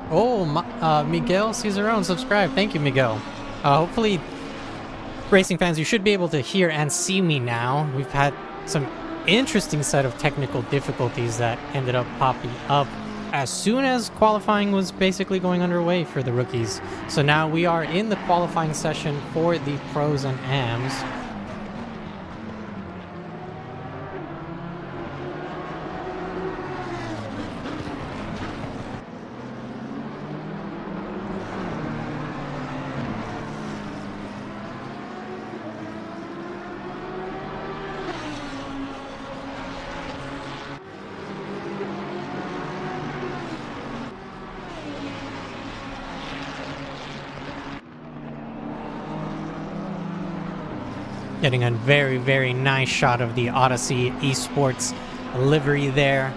Oh, Miguel Cicerone subscribed. Thank you, Miguel. Hopefully, racing fans, you should be able to hear and see me now. We've had some interesting set of technical difficulties that ended up popping up as soon as qualifying was basically going underway for the rookies. So now we are in the qualifying session for the pros and AMs. Getting a very, very nice shot of the Odyssey Esports livery there.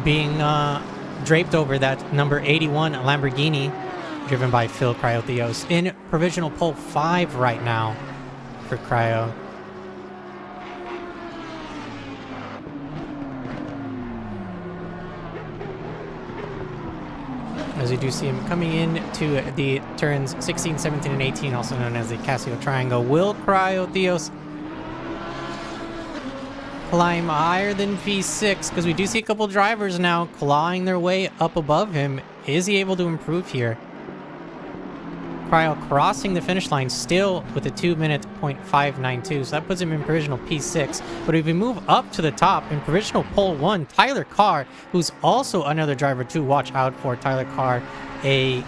Being draped over that number 81 Lamborghini, driven by Phil Cryotheos, in provisional pole 5 right now for Cryo. As you do see him coming in to the turns 16, 17, and 18, also known as the Casio Triangle. Will Cryotheos climb higher than P6? Because we do see a couple drivers now clawing their way up above him. Is he able to improve here? Cryo crossing the finish line still with a 2-minute .592, so that puts him in provisional P6. But if we move up to the top in provisional pole 1, Tyler Carr, who's also another driver to watch out for. Tyler Carr, a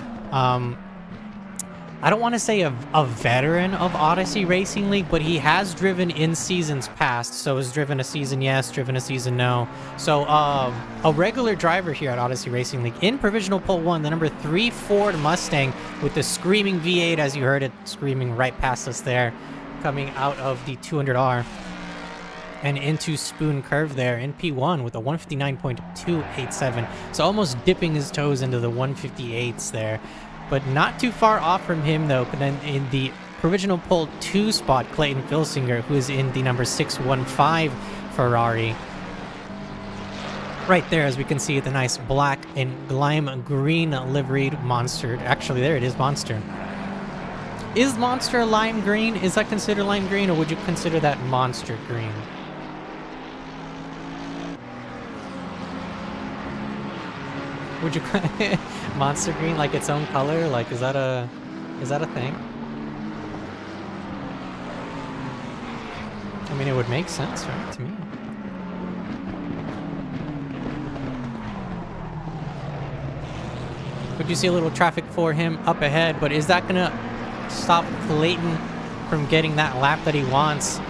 I don't want to say a veteran of Odyssey Racing League, but he has driven in seasons past. So has driven a season yes, driven a season no. So a regular driver here at Odyssey Racing League. In provisional pole 1, the number 3 Ford Mustang with the screaming V8, as you heard it screaming right past us there, coming out of the 200R and into Spoon Curve there in P1 with a 159.287. So almost dipping his toes into the 158s there. But not too far off from him, though. But then in the provisional pole 2 spot, Clayton Filsinger, who is in the number 615 Ferrari. Right there, as we can see, the nice black and lime green liveried Monster. Actually, there it is, Monster. Is Monster lime green? Is that considered lime green, or would you consider that Monster green? Would you Monster green like its own color? Like, is that a thing? I mean, it would make sense, right, to me. But you see a little traffic for him up ahead, but is that gonna stop Clayton from getting that lap that he wants?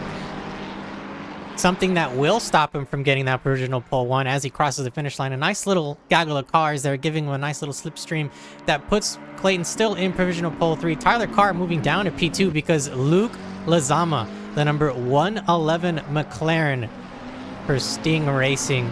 Something that will stop him from getting that provisional pole 1 as he crosses the finish line. A nice little gaggle of cars there, giving him a nice little slipstream that puts Clayton still in provisional pole 3. Tyler Carr moving down to P2 because Luke Lazama, the number 111 McLaren for Sting Racing,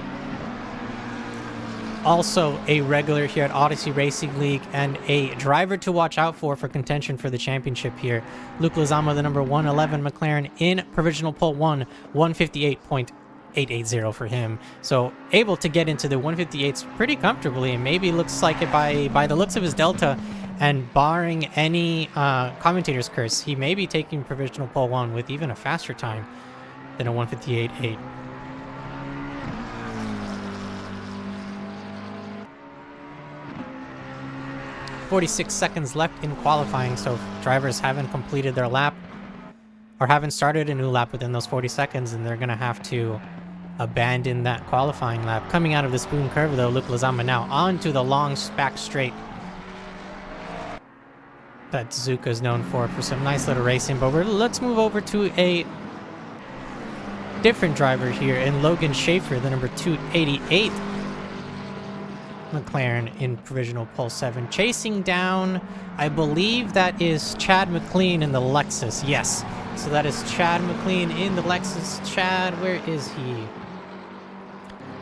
also a regular here at Odyssey Racing League and a driver to watch out for contention for the championship here. Luke Lazama, the number 111 McLaren in provisional pole 1, 158.880 for him. So able to get into the 158s pretty comfortably, and maybe looks like it by the looks of his delta and barring any commentator's curse, he may be taking provisional pole 1 with even a faster time than a 158.8. 46 seconds left in qualifying, so if drivers haven't completed their lap or haven't started a new lap within those 40 seconds, then they're going to have to abandon that qualifying lap. Coming out of the Spoon Curve, though, Luke Lazama now onto the long back straight that Suzuka is known for some nice little racing. But let's move over to a different driver here in Logan Schaefer, the number 288 McLaren in provisional pole 7, chasing down, I believe that is Chad McLean in the Lexus. Yes, so that is Chad McLean in the Lexus. Chad, where is he?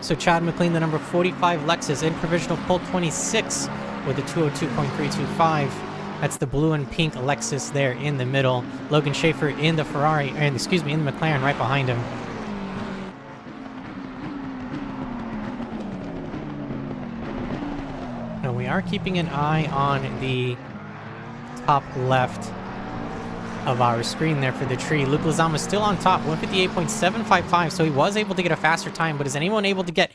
So Chad McLean, the number 45 Lexus in provisional pole 26 with a 202.325. That's the blue and pink Lexus there in the middle. Logan Schaefer in the Ferrari, and excuse me, in the McLaren right behind him. we are keeping an eye on the top left of our screen there for the tree. Luke Lizama still on top, 158.755, so he was able to get a faster time, but is anyone able to get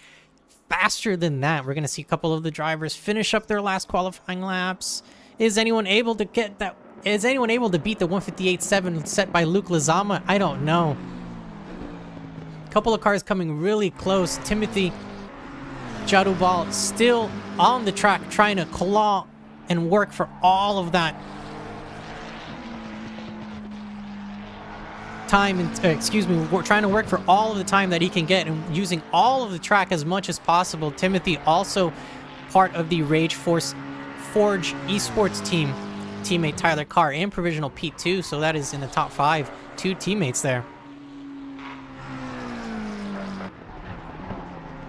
faster than that? We're going to see a couple of the drivers finish up their last qualifying laps. Is anyone able to get that? Is anyone able to beat the 158.7 set by Luke Lizama? I don't know. A couple of cars coming really close. Timothy Jadubal still on the track trying to claw and work for all of that time, and we're trying to work for all of the time that he can get and using all of the track as much as possible. Timothy also part of the Rage Forge esports team, teammate Tyler Carr in provisional P2, so that is in the top 5, 2 teammates there.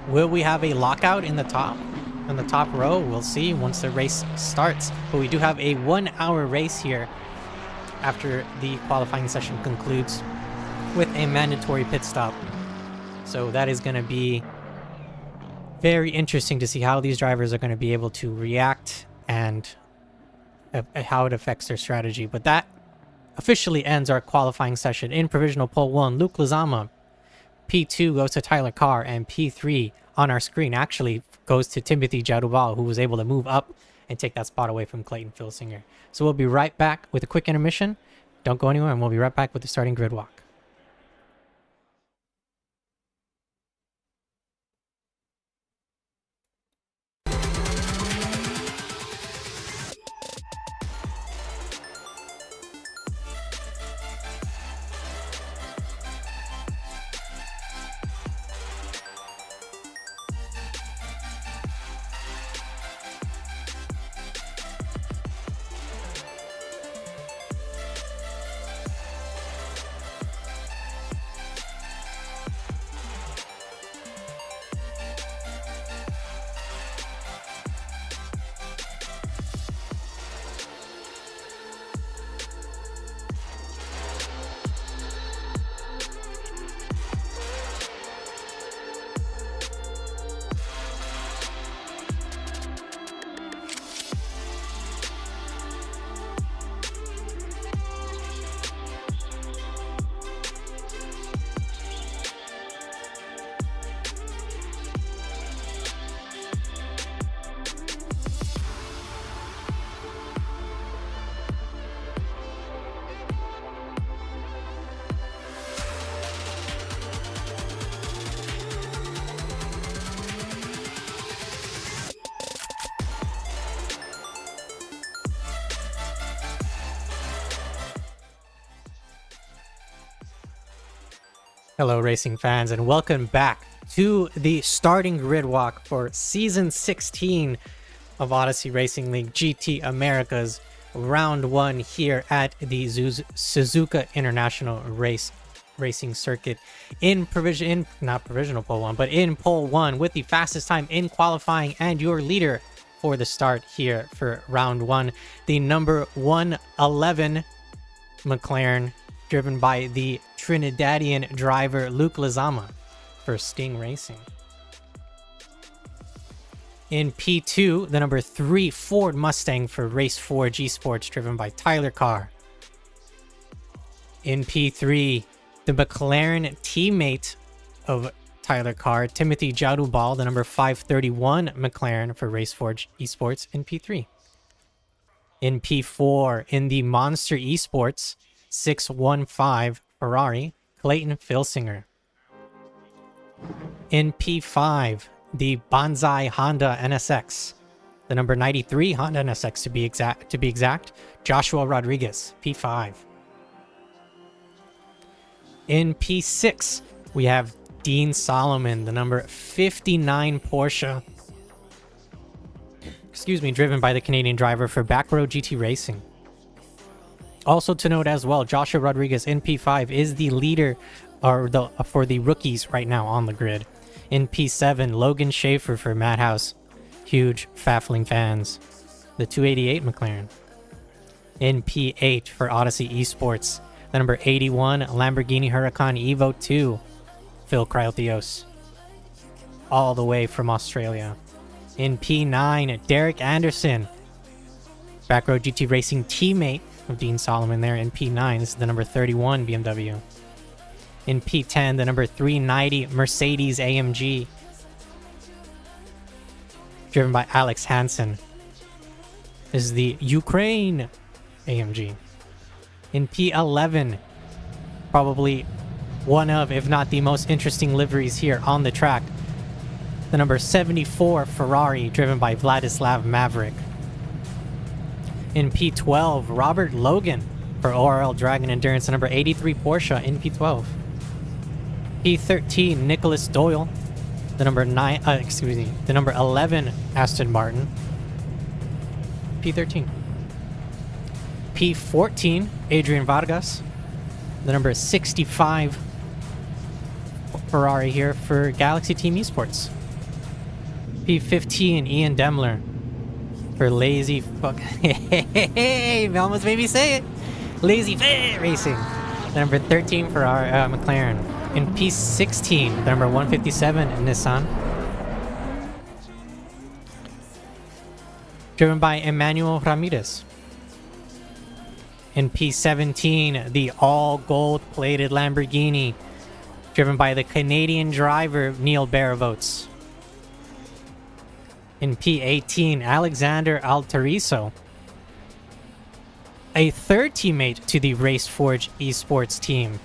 Will we have a lockout in the top row? We'll see once the race starts, but we do have a 1-hour race here after the qualifying session concludes with a mandatory pit stop. So that is going to be very interesting to see how these drivers are going to be able to react and how it affects their strategy. But that officially ends our qualifying session. In provisional pole 1, Luke Lizama. P2 goes to Tyler Carr, and P3 on our screen actually goes to Timothy Jadubal, who was able to move up and take that spot away from Clayton Filsinger. So we'll be right back with a quick intermission. Don't go anywhere, and we'll be right back with the starting grid walk. Hello racing fans, and welcome back to the starting grid walk for season 16 of Odyssey Racing League GT Americas round 1 here at the Suzuka International Racing Circuit in not provisional pole 1, but in pole 1 with the fastest time in qualifying and your leader for the start here for round 1, the number 111 McLaren, driven by the Trinidadian driver Luke Lizama for Sting Racing. In P2, the number 3 Ford Mustang for Race Forge Esports, driven by Tyler Carr. In P3, the McLaren teammate of Tyler Carr, Timothy Jadubal, the number 531 McLaren for Race Forge Esports in P3. In P4, in the Monster Esports 615 Ferrari, Clayton Filsinger. In P5, the Banzai Honda NSX, the number 93 Honda NSX to be exact, Joshua Rodriguez, P5. In P6, we have Dean Solomon, the number 59 Porsche, driven by the Canadian driver for Backroad GT Racing. Also to note as well, Joshua Rodriguez in P5 is the leader for the rookies right now on the grid. In P7, Logan Schaefer for Madhouse, huge Fafling fans, the 288 McLaren. In P8 for Odyssey Esports, the number 81 Lamborghini Huracan Evo 2, Phil Cryothios, all the way from Australia. In P9, Derek Anderson, back row GT Racing teammate of Dean Solomon there in P9. This is the number 31 BMW. In P10, the number 390 Mercedes AMG, driven by Alex Hansen. This is the Ukraine AMG. In P11, probably one of, if not the most interesting liveries here on the track, the number 74 Ferrari, driven by Vladislav Maverick. In P12, Robert Logan for ORL Dragon Endurance, the number 83 Porsche in P12. P13, Nicholas Doyle, the number 11 Aston Martin. P13. P14, Adrian Vargas, the number 65 Ferrari here for Galaxy Team Esports. P15, Ian Demler for Lazy Fuck. Hey, almost made me say it. Lazy Fit Racing, the number 13 Ferrari McLaren. In P16, the number 157 Nissan, driven by Emmanuel Ramirez. In P17, the all gold plated Lamborghini, driven by the Canadian driver Neil Baravotes. In P18, Alexander Altariso, a third teammate to the RaceForge Esports team.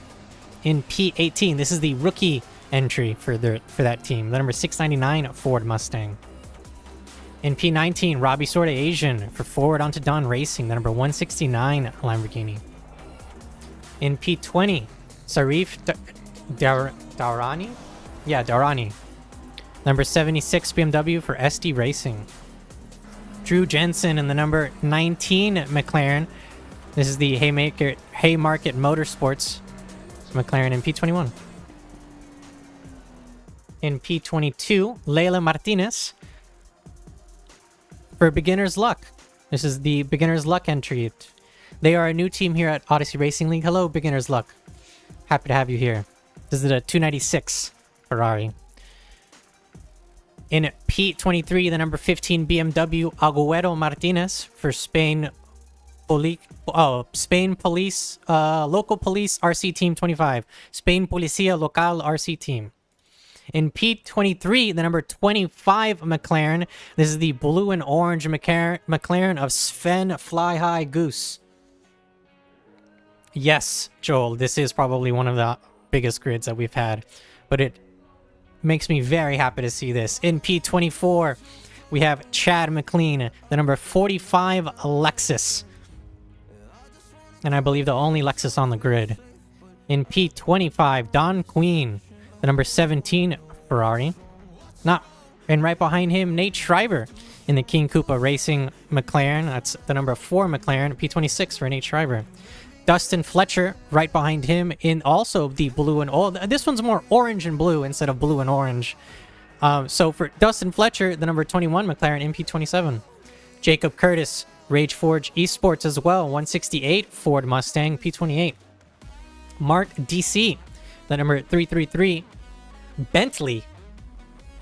In P18, this is the rookie entry for that team, the number 699 Ford Mustang. In P19, Robbie Sorda Asian for Forward Onto Dawn Racing, the number 169 Lamborghini. In P20, Sarif Daurani? Yeah, Daurani. Number 76 BMW for SD Racing. Drew Jensen in the number 19 McLaren. This is the Haymarket Motorsports McLaren in P21. In P22, Leila Martinez for Beginner's Luck. This is the Beginner's Luck entry. They are a new team here at Odyssey Racing League. Hello, Beginner's Luck. Happy to have you here. This is a 296 Ferrari. In P23, the number 15 BMW Agüero Martinez for Spain Police, Local Police RC Team 25. Spain Policía Local RC Team. In P23, the number 25 McLaren. This is the blue and orange McLaren of Sven Fly High Goose. Yes, Joel, this is probably one of the biggest grids that we've had, but it makes me very happy to see this. In P24, we have Chad McLean, the number 45 Lexus. And I believe the only Lexus on the grid. In P25, Don Queen, the number 17 Ferrari. And right behind him, Nate Schreiber in the King Koopa Racing McLaren. That's the number 4 McLaren, P26 for Nate Schreiber. Dustin Fletcher right behind him in also the blue and old. This one's more orange and blue instead of blue and orange. So for Dustin Fletcher, the number 21 McLaren MP27. Jacob Curtis, RageForge Esports as well, 168 Ford Mustang P28. Mark DC, the number 333 Bentley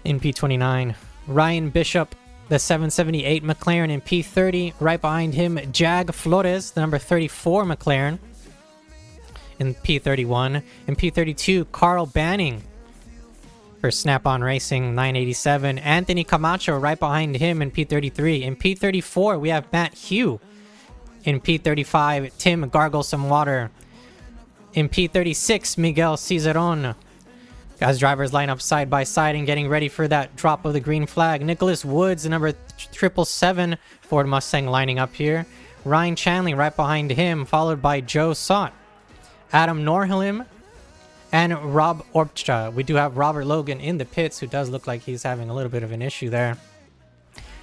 in P29. Ryan Bishop, the 778 McLaren in P30. Right behind him, Jag Flores, the number 34 McLaren in P31. In P32, Carl Banning for Snap-on Racing, 987. Anthony Camacho right behind him in P33. In P34, we have Matt Hugh. In P35, Tim Gargle Some Water. In P36, Miguel Cizeron. As drivers line up side by side and getting ready for that drop of the green flag. Nicholas Woods, the number 777 Ford Mustang lining up here. Ryan Chanley right behind him, followed by Joe Sott. Adam Norhelim and Rob Orpstra. We do have Robert Logan in the pits, who does look like he's having a little bit of an issue there.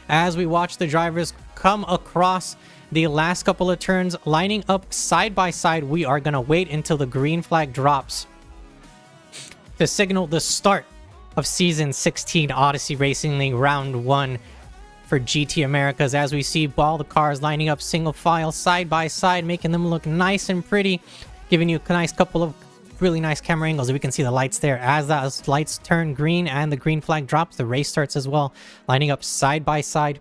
As we watch the drivers come across the last couple of turns, lining up side by side, we are going to wait until the green flag drops to signal the start of Season 16 Odyssey Racing League Round 1 for GT Americas, as we see all the cars lining up single file side by side, making them look nice and pretty, giving you a nice couple of really nice camera angles. We can see the lights there. As those lights turn green and the green flag drops, the race starts as well, lining up side by side.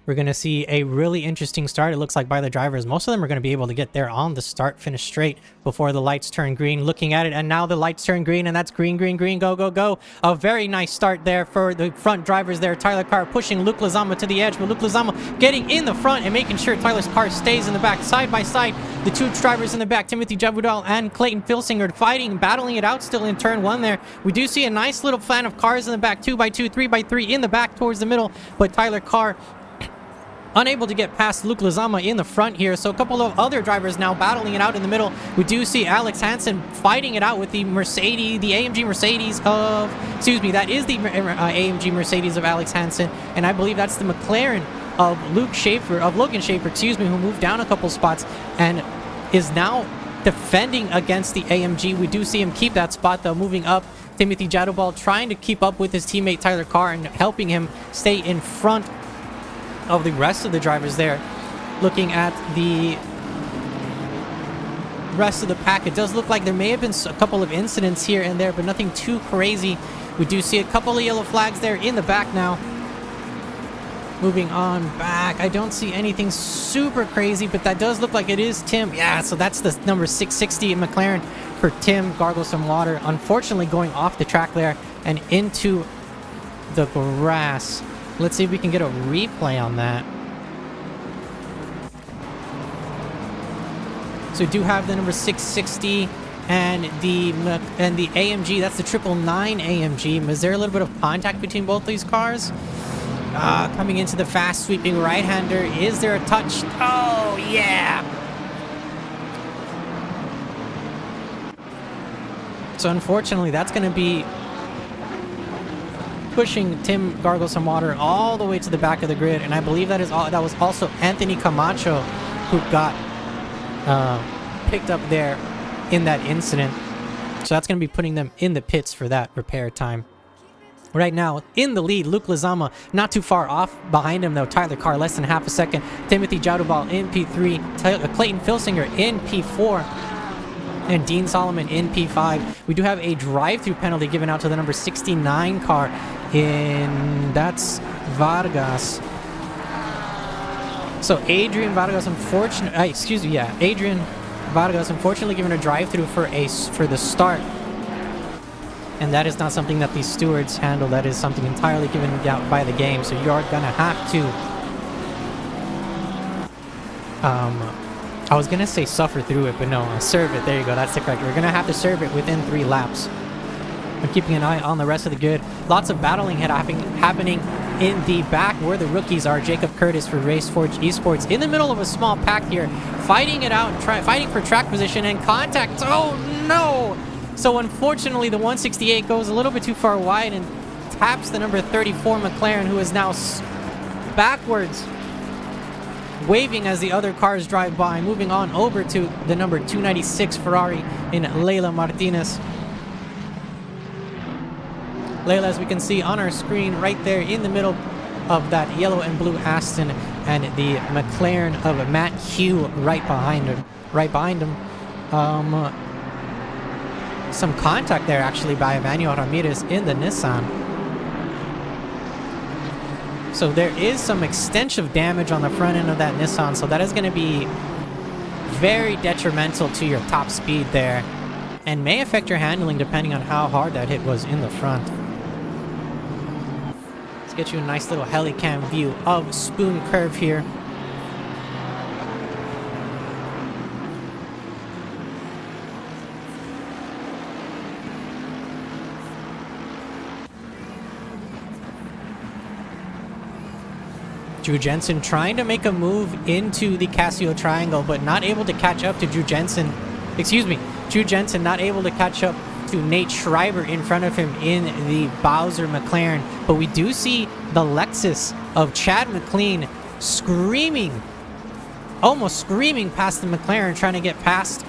We're going to see a really interesting start. It looks like by the drivers, most of them are going to be able to get there on the start finish straight before the lights turn green. Looking at it, and now the lights turn green, and that's green, green, green, go, go, go. A very nice start there for the front drivers there. Tyler Carr pushing Luke Lezama to the edge, but Luke Lezama getting in the front and making sure Tyler's car stays in the back. Side by side, the two drivers in the back, Timothy Jabudal and Clayton Filsinger, fighting, battling it out still in turn one there. We do see a nice little fan of cars in the back, 2x2, 3x3 in the back towards the middle, but Tyler Carr unable to get past Luke Lezama in the front here. So a couple of other drivers now battling it out in the middle. We do see Alex Hansen fighting it out with the Mercedes, the AMG Mercedes of, excuse me, that is the AMG Mercedes of Alex Hansen. And I believe that's the McLaren of Logan Schaefer, excuse me, who moved down a couple spots and is now defending against the AMG. We do see him keep that spot though, moving up. Timothy Jadobal trying to keep up with his teammate Tyler Carr and helping him stay in front of the rest of the drivers there. Looking at the rest of the pack, it does look like there may have been a couple of incidents here and there, but nothing too crazy. We do see a couple of yellow flags there in the back now. Moving on back, I don't see anything super crazy, but that does look like it is Tim. Yeah, so that's the number 660 in McLaren for Tim. Gargle some water, unfortunately going off the track there and into the grass. Let's see if we can get a replay on that. So we do have the number 660 and the AMG. That's the 999 AMG. Is there a little bit of contact between both these cars? Coming into the fast sweeping right-hander. Is there a touch? Oh, yeah. So unfortunately, that's going to be pushing Tim Gargle some water all the way to the back of the grid, and I believe that was also Anthony Camacho who got picked up there in that incident. So that's going to be putting them in the pits for that repair time. Right now, in the lead, Luke Lezama not too far off. Behind him, though, Tyler Carr less than half a second. Timothy Jadobal in P3. Clayton Filsinger in P4. And Dean Solomon in P5. We do have a drive-through penalty given out to the number 69 car that's Vargas. So Adrian Vargas, Adrian Vargas, unfortunately given a drive-through for the start. And that is not something that these stewards handle. That is something entirely given out by the game. So you are gonna have to I was going to say suffer through it, but no, serve it. There you go. That's the correct. We're going to have to serve it within 3 laps. I'm keeping an eye on the rest of the grid. Lots of battling happening in the back where the rookies are. Jacob Curtis for Raceforge Esports in the middle of a small pack here, fighting it out, fighting for track position and contact. Oh, no! So unfortunately, the 168 goes a little bit too far wide and taps the number 34 McLaren, who is now backwards, waving as the other cars drive by. Moving on over to the number 296 Ferrari in Leila Martinez. Leila, as we can see on our screen right there in the middle of that yellow and blue Aston, and the McLaren of Matt Hugh right behind him. Some contact there actually by Emmanuel Ramirez in the Nissan. So there is some extensive damage on the front end of that Nissan, so that is going to be very detrimental to your top speed there, and may affect your handling depending on how hard that hit was in the front. Let's get you a nice little helicam view of Spoon Curve here. Drew Jensen trying to make a move into the Casio Triangle, but not able to catch up to Drew Jensen. Drew Jensen not able to catch up to Nate Schreiber in front of him in the Bowser McLaren. But we do see the Lexus of Chad McLean screaming, almost screaming past the McLaren, trying to get past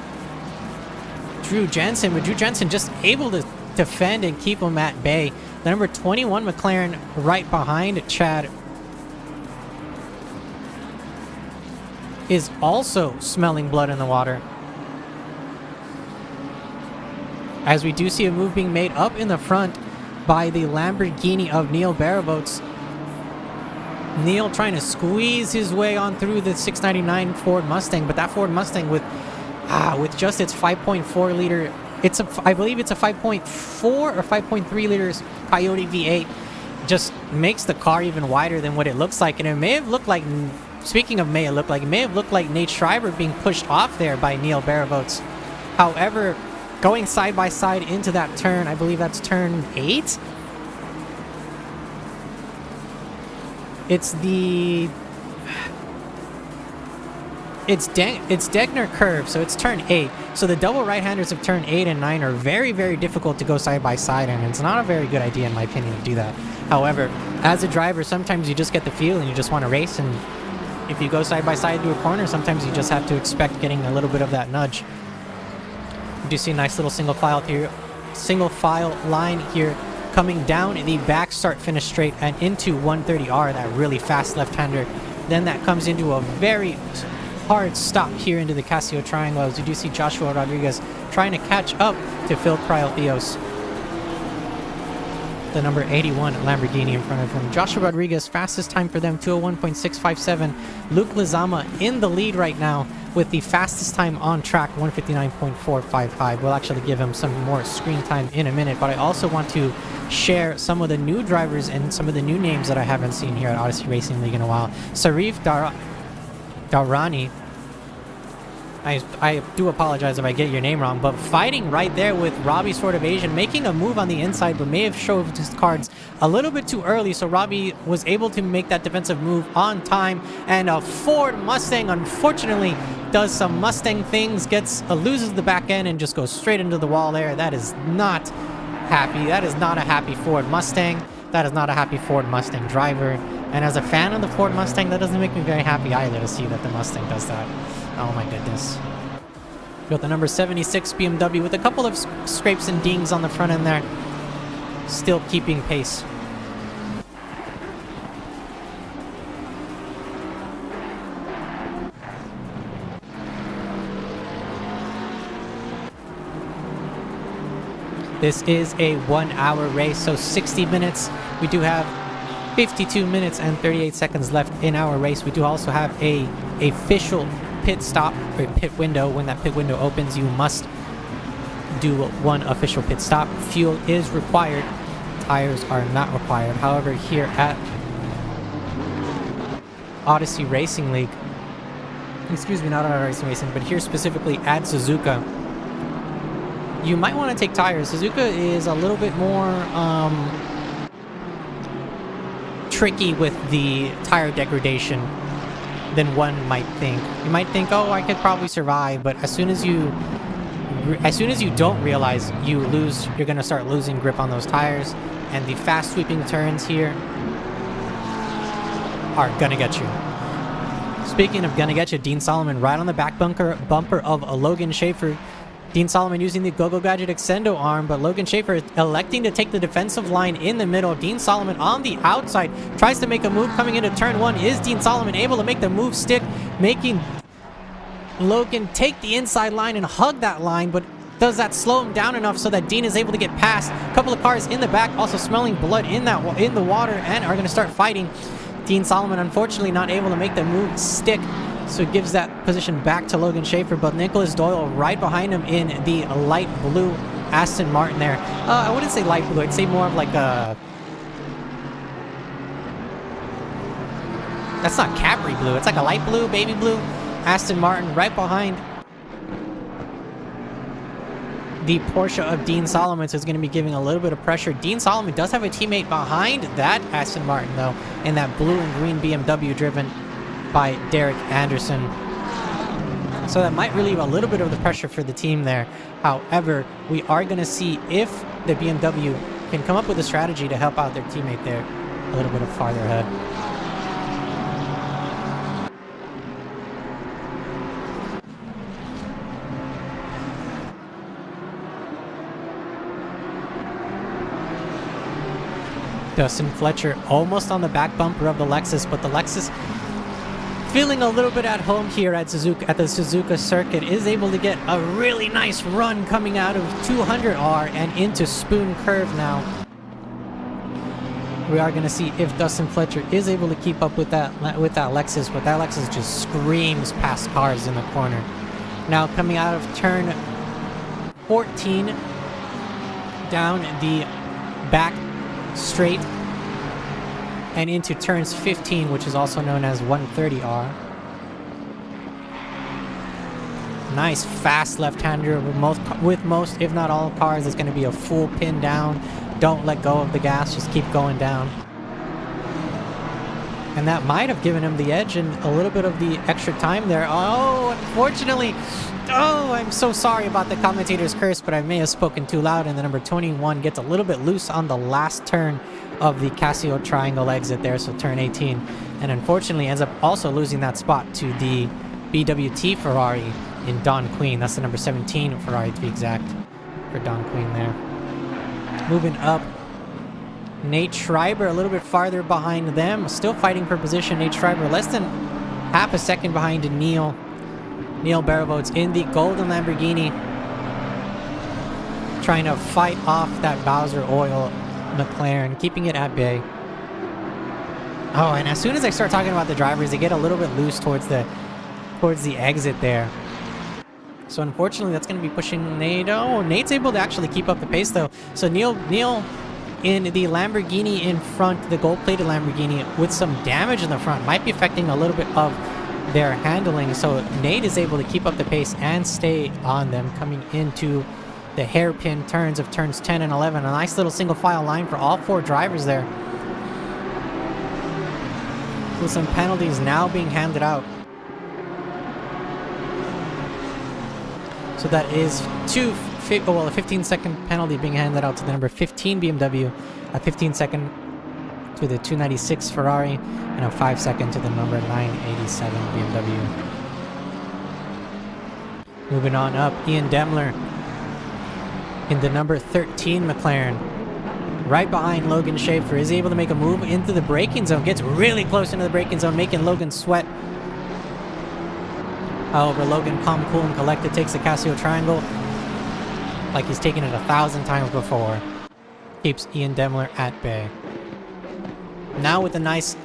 Drew Jensen. But Drew Jensen just able to defend and keep him at bay. The number 21 McLaren right behind Chad is also smelling blood in the water. as we do see a move being made up in the front by the Lamborghini of Neil Baravotes. Neil trying to squeeze his way on through the 699 Ford Mustang, but that Ford Mustang with just its 5.4 liter, I believe it's a 5.4 or 5.3 liters Coyote V8, just makes the car even wider than what it looks like. And it may have looked like, speaking of it may have looked like Nate Schreiber being pushed off there by Neil Baravotes. However, going side by side into that turn, I believe that's turn 8. It's Degner curve, so it's turn 8. So the double right-handers of turn 8 and 9 are very, very difficult to go side by side, and it's not a very good idea in my opinion to do that. However, as a driver, sometimes you just get the feel and you just want to race, and if you go side by side to a corner, sometimes you just have to expect getting a little bit of that nudge. You do see a nice little single file line here coming down the back start finish straight and into 130R, that really fast left-hander. Then that comes into a very hard stop here into the Casio Triangle, as you do see Joshua Rodriguez trying to catch up to Phil Cryothios, the number 81 Lamborghini in front of him. Joshua Rodriguez, fastest time for them, 201.657. Luke Lizama in the lead right now with the fastest time on track, 159.455. We'll actually give him some more screen time in a minute, but I also want to share some of the new drivers and some of the new names that I haven't seen here at Odyssey Racing League in a while. Sarif Darani, I do apologize if I get your name wrong, but fighting right there with Robbie Sword of Asian, making a move on the inside, but may have showed his cards a little bit too early, so Robbie was able to make that defensive move on time, and a Ford Mustang, unfortunately, does some Mustang things, loses the back end and just goes straight into the wall there. That is not happy. That is not a happy Ford Mustang. That is not a happy Ford Mustang driver. And as a fan of the Ford Mustang, that doesn't make me very happy either to see that the Mustang does that. Oh my goodness. Got the number 76 BMW with a couple of scrapes and dings on the front end there. Still keeping pace. This is a 1-hour race, so 60 minutes. We do have 52 minutes and 38 seconds left in our race. We do also have a official pit stop or pit window. When that pit window opens, you must do one official pit stop. Fuel is required. Tires are not required. However, here at Odyssey Racing League, excuse me, not at Odyssey Racing, but here specifically at Suzuka, you might want to take tires. Suzuka is a little bit more tricky with the tire degradation than one might think. You might think, oh, I could probably survive, but as soon as you don't realize you're going to start losing grip on those tires, and the fast sweeping turns here are going to get you. Speaking of going to get you, Dean Solomon right on the back bumper of Logan Schaefer. Dean Solomon using the Go-Go Gadget Extendo arm, but Logan Schaefer electing to take the defensive line in the middle. Dean Solomon on the outside tries to make a move coming into turn 1. Is Dean Solomon able to make the move stick, making Logan take the inside line and hug that line, but does that slow him down enough so that Dean is able to get past? A couple of cars in the back also smelling blood in the water and are going to start fighting. Dean Solomon unfortunately not able to make the move stick, so it gives that position back to Logan Schaefer, but Nicholas Doyle right behind him in the light blue Aston Martin there. I wouldn't say light blue, I'd say more of like a... That's not Capri blue, it's like a light blue, baby blue Aston Martin right behind the Porsche of Dean Solomon, so it's going to be giving a little bit of pressure. Dean Solomon does have a teammate behind that Aston Martin, though, in that blue and green BMW driven by Derek Anderson. So that might relieve a little bit of the pressure for the team there. However, we are going to see if the BMW can come up with a strategy to help out their teammate there a little bit farther ahead. Dustin Fletcher almost on the back bumper of the Lexus, but the Lexus feeling a little bit at home here at the Suzuka circuit, is able to get a really nice run coming out of 200R and into Spoon Curve now. We are going to see if Dustin Fletcher is able to keep up with that Lexus, but that Lexus just screams past cars in the corner. Now coming out of turn 14, down the back straight and into turns 15, which is also known as 130R. Nice fast left-hander with most, if not all cars. It's going to be a full pin down. Don't let go of the gas, just keep going down. And that might have given him the edge and a little bit of the extra time there. Oh, unfortunately. Oh, I'm so sorry about the commentator's curse, but I may have spoken too loud, and the number 21 gets a little bit loose on the last turn of the Casio triangle exit there, so turn 18. And unfortunately ends up also losing that spot to the BWT Ferrari in Don Queen. That's the number 17 Ferrari to be exact for Don Queen there. Moving up, Nate Schreiber a little bit farther behind them. Still fighting for position. Nate Schreiber less than half a second behind Neil Baravotes in the golden Lamborghini. Trying to fight off that Bowser Oil McLaren, keeping it at bay. Oh, and as soon as I start talking about the drivers, they get a little bit loose towards the exit there. So unfortunately, that's going to be pushing Nate. Oh, Nate's able to actually keep up the pace, though. So Neil in the Lamborghini in front, the gold-plated Lamborghini, with some damage in the front, might be affecting a little bit of their handling. So Nate is able to keep up the pace and stay on them, coming into the hairpin turns of turns 10 and 11. A nice little single-file line for all four drivers there, with some penalties now being handed out. So that is a 15-second penalty being handed out to the number 15 BMW, a 15-second to the 296 Ferrari, and a 5-second to the number 987 BMW. Moving on up, Ian Demler in the number 13 McLaren. Right behind Logan Schaefer, is able to make a move into the braking zone, gets really close into the braking zone, making Logan sweat. However, Logan, calm, cool, and collected, takes the Casio triangle like he's taken it 1,000 times before. Keeps Ian Demler at bay. Now with that nice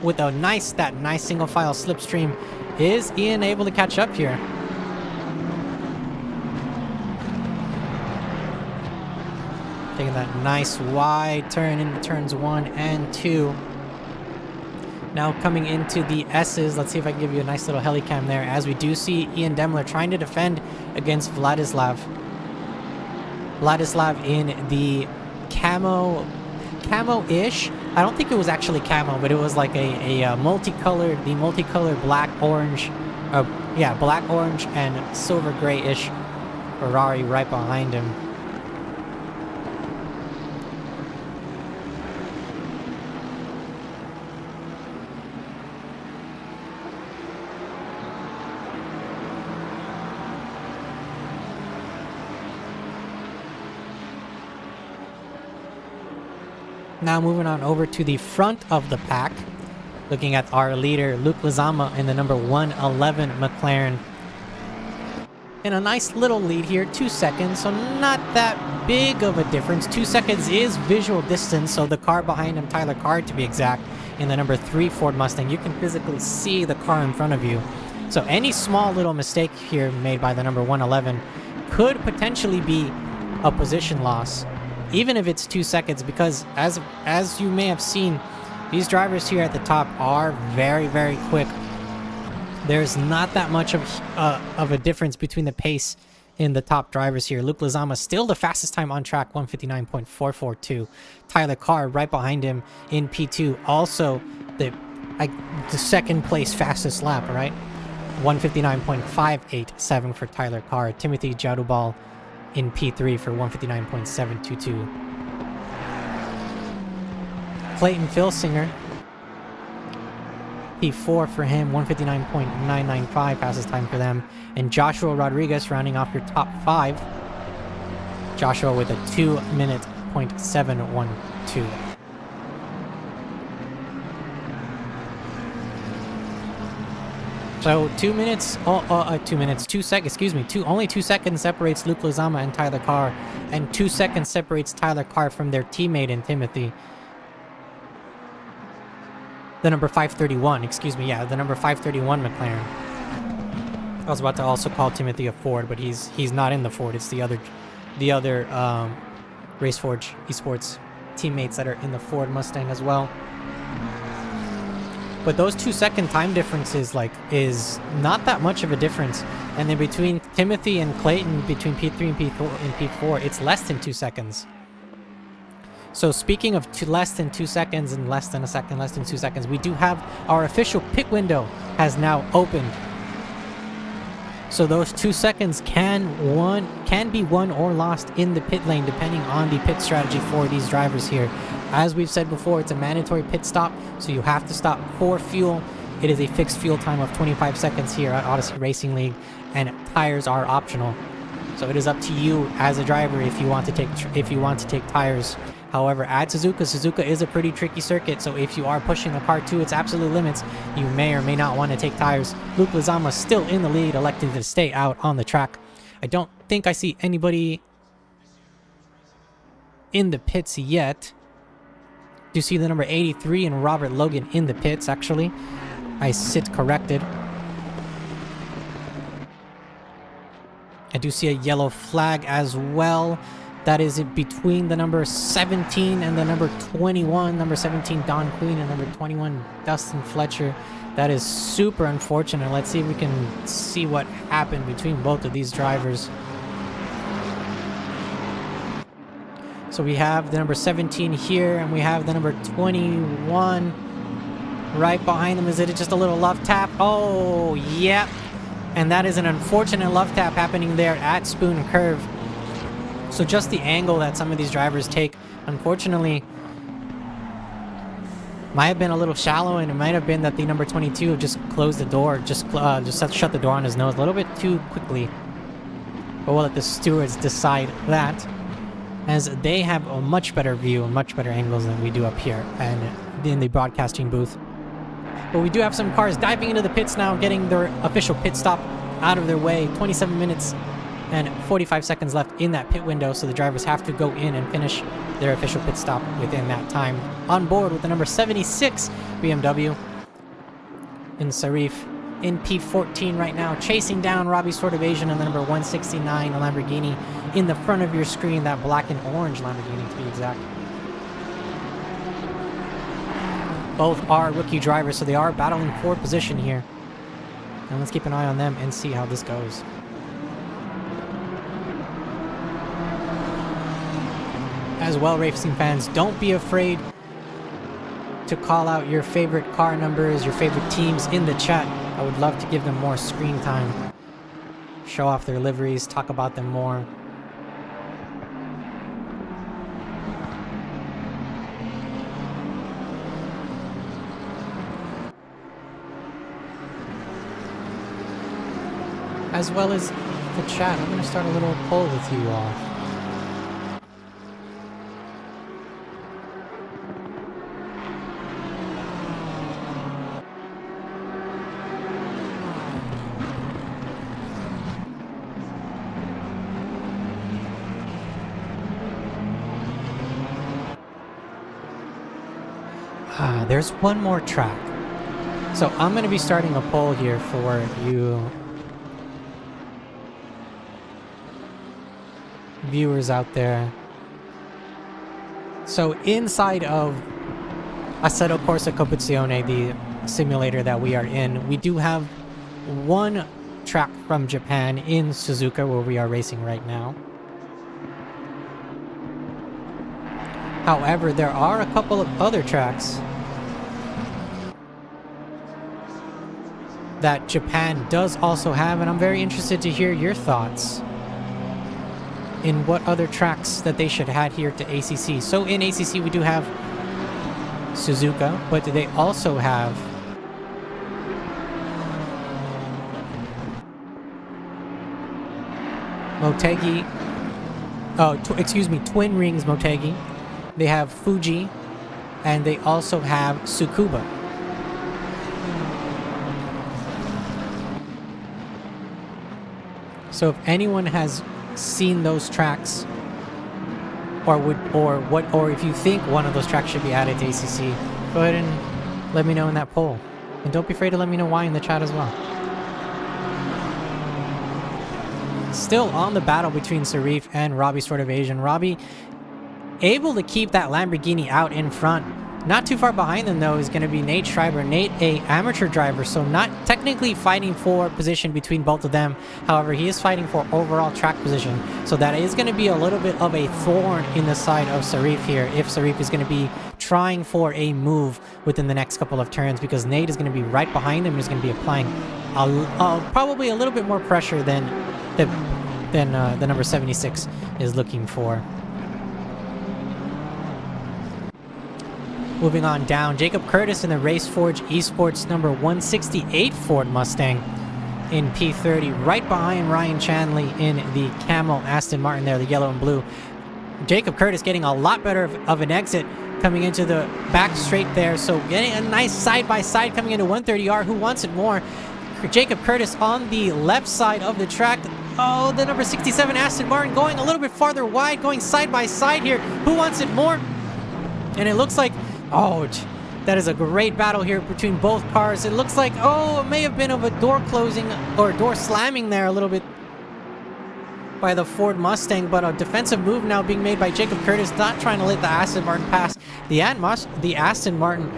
single file slipstream, is Ian able to catch up here? Taking that nice wide turn into turns 1 and 2. Now coming into the S's, let's see if I can give you a nice little helicam there, as we do see Ian Demler trying to defend against Vladislav. Vladislav in the camo-ish. I don't think it was actually camo, but it was like a multicolored black, orange, black, orange, and silver gray-ish Ferrari right behind him. Now moving on over to the front of the pack, looking at our leader, Luke Lizama, in the number 111 McLaren. In a nice little lead here, 2 seconds, so not that big of a difference. 2 seconds is visual distance, so the car behind him, Tyler Card to be exact, in the number 3 Ford Mustang, you can physically see the car in front of you. So any small little mistake here made by the number 111 could potentially be a position loss, even if it's 2 seconds, because as you may have seen, these drivers here at the top are very, very quick. There's not that much of a difference between the pace in the top drivers here. Luke Lizama still the fastest time on track, 159.442. Tyler Carr right behind him in P2, also the second place fastest lap, right? 159.587 for Tyler Carr. Timothy Jadubal in P3 for 159.722. Clayton Filsinger, P4 for him, 159.995 fastest time for them. And Joshua Rodriguez rounding off your top 5. Joshua with a 2-minute .712. So 2 seconds, excuse me, only 2 seconds separates Luke Lozama and Tyler Carr, and 2 seconds separates Tyler Carr from their teammate in Timothy. The number 531, excuse me, yeah, the number 531 McLaren. I was about to also call Timothy a Ford, but he's not in the Ford. It's the other Raceforge Esports teammates that are in the Ford Mustang as well. But those 2 second time differences is not that much of a difference. And then between Timothy and Clayton, between P3 and P4, it's less than 2 seconds. So speaking of less than 2 seconds and less than a second, less than 2 seconds, we do have our official pit window has now opened. So those 2 seconds can be won or lost in the pit lane depending on the pit strategy for these drivers here. As we've said before, it's a mandatory pit stop, so you have to stop for fuel. It is a fixed fuel time of 25 seconds here at Odyssey Racing League, and tires are optional. So it is up to you as a driver if you want to take tires. However, at Suzuka is a pretty tricky circuit, so if you are pushing the car to its absolute limits, you may or may not want to take tires. Luke Lozama still in the lead, electing to stay out on the track. I don't think I see anybody in the pits yet. Do you see the number 83 and Robert Logan in the pits, actually? I sit corrected. I do see a yellow flag as well. That is between the number 17 and the number 21. Number 17, Don Queen, and number 21, Dustin Fletcher. That is super unfortunate. Let's see if we can see what happened between both of these drivers. So we have the number 17 here, and we have the number 21 right behind them. Is it just a little love tap? Oh, yep. And that is an unfortunate love tap happening there at Spoon Curve. So just the angle that some of these drivers take, unfortunately, might have been a little shallow, and it might have been that the number 22 just closed the door, just shut the door on his nose a little bit too quickly. But we'll let the stewards decide that, as they have a much better view and much better angles than we do up here and in the broadcasting booth. But we do have some cars diving into the pits now, getting their official pit stop out of their way. 27 minutes and 45 seconds left in that pit window, so the drivers have to go in and finish their official pit stop within that time. On board with the number 76 BMW in Sarif in P14 right now, chasing down Robbie Sword Evasion and the number 169 Lamborghini in the front of your screen, that black and orange Lamborghini to be exact. Both are rookie drivers, so they are battling for position here. And let's keep an eye on them and see how this goes. As well, racing fans, don't be afraid to call out your favorite car numbers, your favorite teams in the chat. I would love to give them more screen time. Show off their liveries, talk about them more. As well as the chat, I'm going to start a little poll with you all. There's one more track. So I'm going to be starting a poll here for you viewers out there. So inside of Assetto Corsa Competizione, the simulator that we are in, we do have one track from Japan in Suzuka, where we are racing right now. However, there are a couple of other tracks that Japan does also have, and I'm very interested to hear your thoughts in what other tracks that they should add here to ACC. So in ACC we do have Suzuka, but they also have Motegi, Twin Rings Motegi. They have Fuji, and they also have Tsukuba. So if anyone has seen those tracks, or if you think one of those tracks should be added to ACC, go ahead and let me know in that poll. And don't be afraid to let me know why in the chat as well. Still on the battle between Sarif and Robbie Sort of Asian. Robbie able to keep that Lamborghini out in front. Not too far behind them, though, is going to be Nate Schreiber. Nate, a amateur driver, so not technically fighting for position between both of them. However, he is fighting for overall track position. So that is going to be a little bit of a thorn in the side of Sarif here, if Sarif is going to be trying for a move within the next couple of turns, because Nate is going to be right behind him and is going to be applying probably a little bit more pressure than the number 76 is looking for. Moving on down, Jacob Curtis in the Race Forge Esports number 168 Ford Mustang in P30, right behind Ryan Chanley in the Camel Aston Martin there, the yellow and blue. Jacob Curtis getting a lot better of an exit coming into the back straight there, so getting a nice side-by-side coming into 130R. Who wants it more? Jacob Curtis on the left side of the track. Oh, the number 67 Aston Martin going a little bit farther wide, going side-by-side here. Who wants it more? And it looks like, oh, that is a great battle here between both cars. It looks like, oh, it may have been of a door closing or door slamming there a little bit by the Ford Mustang, but a defensive move now being made by Jacob Curtis, not trying to let the Aston Martin pass. The Aston Martin,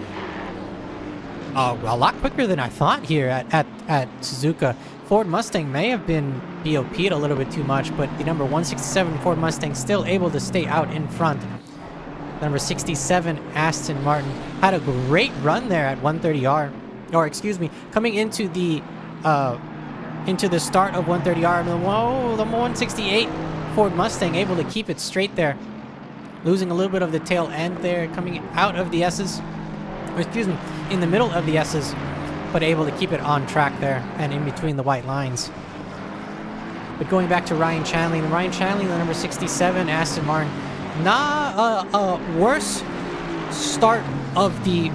a lot quicker than I thought here at Suzuka. Ford Mustang may have been BOP'd a little bit too much, but the number 167 Ford Mustang still able to stay out in front. Number 67 Aston Martin had a great run there at 130R, or excuse me, coming into the start of 130R. Whoa, the 168 Ford Mustang able to keep it straight there, losing a little bit of the tail end there, coming out of the S's, or excuse me, in the middle of the S's, but able to keep it on track there and in between the white lines. But going back to Ryan Chanley, the number 67 Aston Martin, not a worse start of the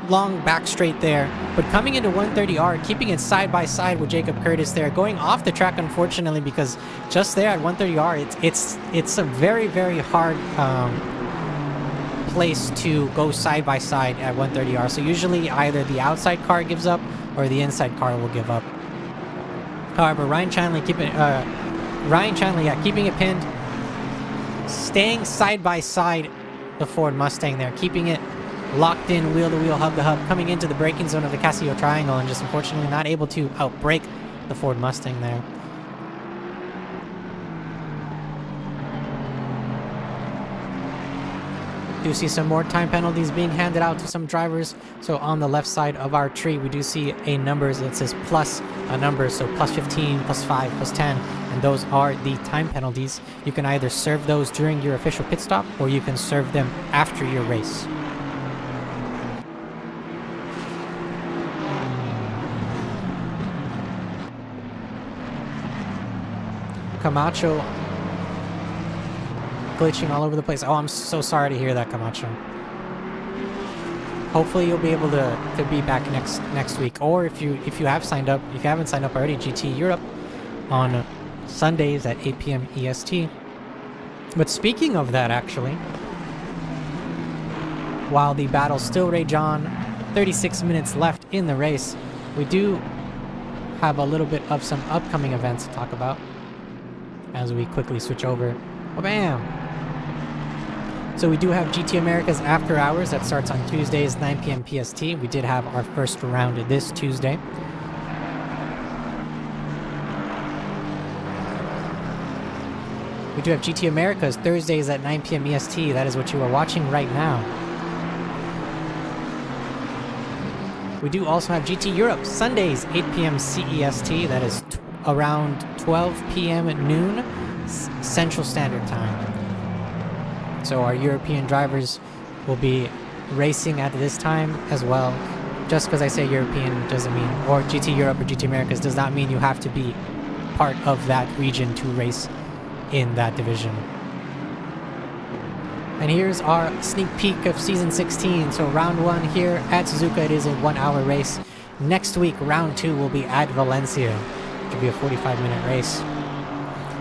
long back straight there, but coming into 130R, keeping it side by side with Jacob Curtis there, going off the track unfortunately, because just there at 130R, it's a very, very hard place to go side by side at 130R. So usually either the outside car gives up or the inside car will give up. However, Ryan Chanley keeping it pinned, staying side by side the Ford Mustang there, keeping it locked in wheel to wheel, hub to hub, coming into the braking zone of the Casio Triangle, and just unfortunately not able to outbrake the Ford Mustang there. Do see some more time penalties being handed out to some drivers. So on the left side of our tree, we do see a numbers that says plus a number, so plus 15, plus 5, plus 10, and those are the time penalties. You can either serve those during your official pit stop, or you can serve them after your race. Camacho glitching all over the place. Oh, I'm so sorry to hear that, Camacho. Hopefully you'll be able to be back next week, or if you have signed up, if you haven't signed up already, GT Europe on Sundays at 8 p.m. EST. But speaking of that, actually, while the battle still rage on, 36 minutes left in the race, we do have a little bit of some upcoming events to talk about as we quickly switch over. Oh, bam! So we do have GT America's After Hours that starts on Tuesdays, 9 p.m. PST. We did have our first round this Tuesday. We do have GT America's Thursdays at 9 p.m. EST. That is what you are watching right now. We do also have GT Europe Sundays, 8 p.m. CEST. That is around 12 p.m. at noon Central Standard Time. So our European drivers will be racing at this time as well. Just because I say European doesn't mean, or GT Europe or GT Americas does not mean you have to be part of that region to race in that division. And here's our sneak peek of Season 16. So round 1 here at Suzuka, it is a 1-hour race. Next week, round 2 will be at Valencia, which will be a 45-minute race.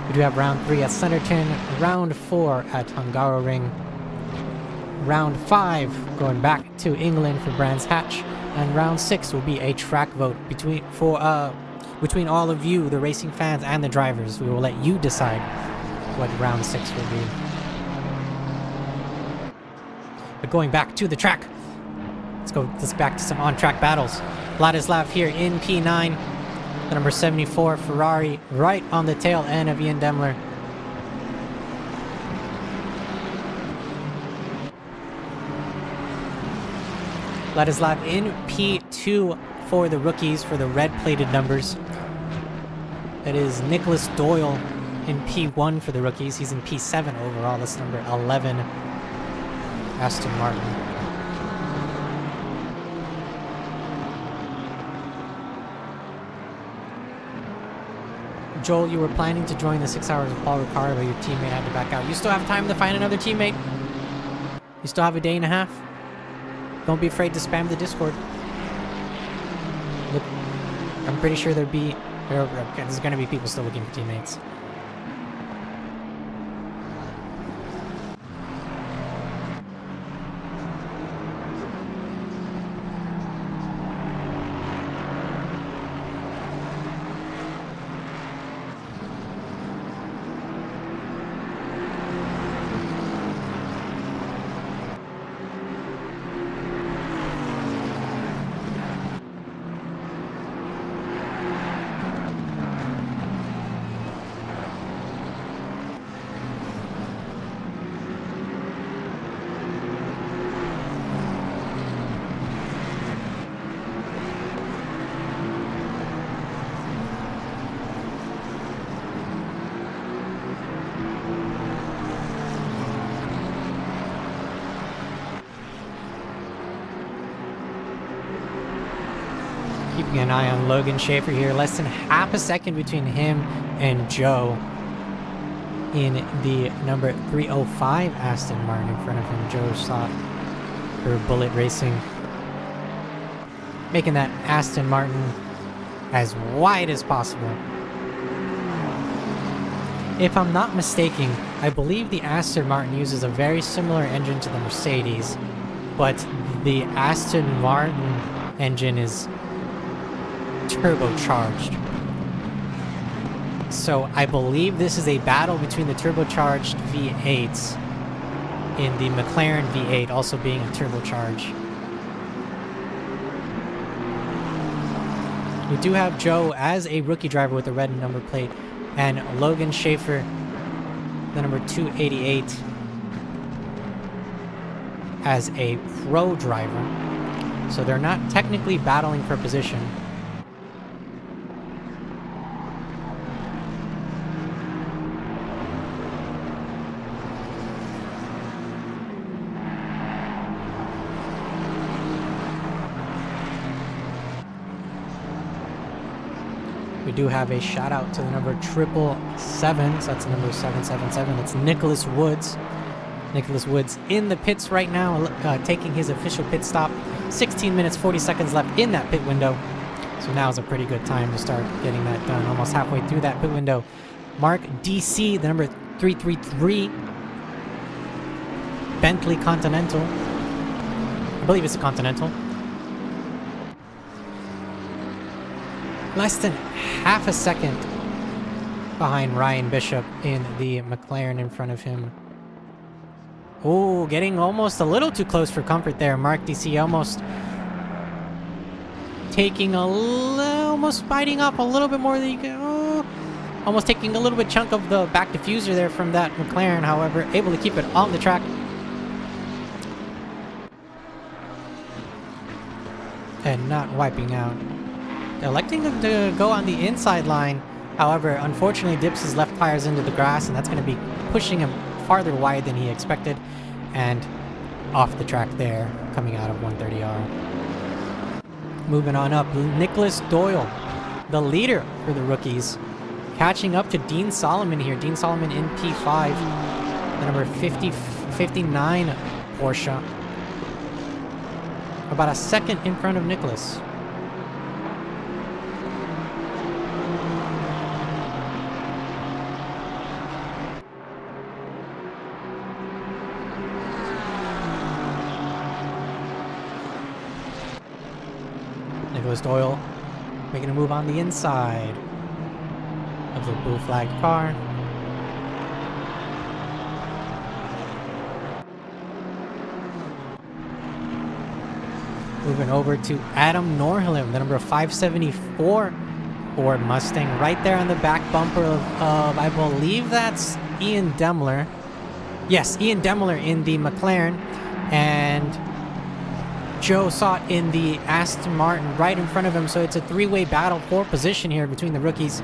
We do have round 3 at Centerton, round 4 at Hungaroring, round 5 going back to England for Brands Hatch, and round 6 will be a track vote between all of you, the racing fans and the drivers. We will let you decide what round 6 will be. But going back to the track, let's back to some on-track battles. Vladislav here in P9, the number 74 Ferrari right on the tail end of Ian Demler. Vladislav in P2 for the rookies, for the red-plated numbers. That is Nicholas Doyle in P1 for the rookies. He's in P7 overall. That's number 11, Aston Martin. Joel, you were planning to join the 6 hours of Paul Ricard, but your teammate had to back out. You still have time to find another teammate. You still have a day and a half. Don't be afraid to spam the Discord. Look, I'm pretty sure there's going to be people still looking for teammates. Keeping an eye on Logan Schaefer here. Less than half a second between him and Joe in the number 305 Aston Martin in front of him. Joe shot for Bullet Racing, making that Aston Martin as wide as possible. If I'm not mistaken, I believe the Aston Martin uses a very similar engine to the Mercedes, but the Aston Martin engine is turbocharged. So I believe this is a battle between the turbocharged V8s in the McLaren V8 also being a turbocharge. We do have Joe as a rookie driver with a red number plate, and Logan Schaefer, the number 288, as a pro driver. So they're not technically battling for position. We do have a shout out to the number 777, so that's the number 777. That's Nicholas Woods. Nicholas Woods in the pits right now, taking his official pit stop. 16 minutes, 40 seconds left in that pit window. So now is a pretty good time to start getting that done. Almost halfway through that pit window. Mark DC, the number 333. Bentley Continental. I believe it's a Continental. Less than half a second behind Ryan Bishop in the McLaren in front of him. Oh, getting almost a little too close for comfort there. Mark DC almost taking almost biting off a little bit more than you can. Oh, almost taking a little bit chunk of the back diffuser there from that McLaren. However, able to keep it on the track. And not wiping out. Electing to go on the inside line. However, unfortunately, dips his left tires into the grass, and that's going to be pushing him farther wide than he expected, and off the track there, coming out of 130R. Moving on up, Nicholas Doyle, the leader for the rookies, catching up to Dean Solomon here. Dean Solomon in P5, the number 59 Porsche. About a second in front of Nicholas. Nicholas Doyle making a move on the inside of the blue flagged car. Moving over to Adam Norhillim, the number 574 Ford Mustang, right there on the back bumper of I believe that's Ian Demler. Yes, Ian Demler in the McLaren, and Joe Sott in the Aston Martin right in front of him. So it's a three-way battle for position here between the rookies.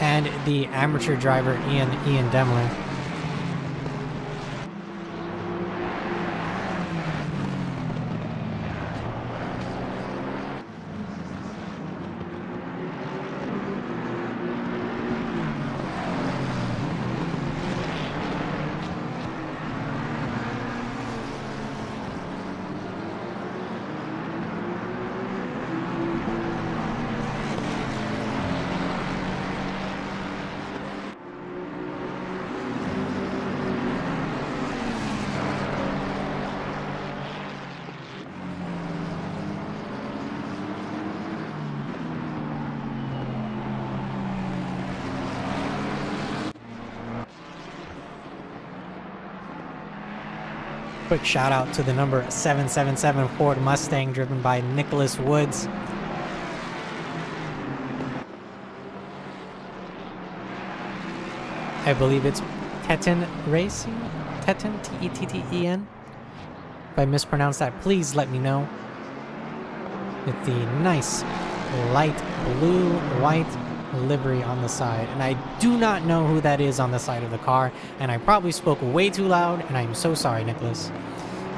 And the amateur driver, Ian Demler. Quick shout out to the number 777 Ford Mustang driven by Nicholas Woods. I believe it's Tetten Racing? Tetten? T-E-T-T-E-N? If I mispronounced that, please let me know. With the nice light blue white livery on the side, and I do not know who that is on the side of the car, and I probably spoke way too loud, and I'm so sorry, Nicholas.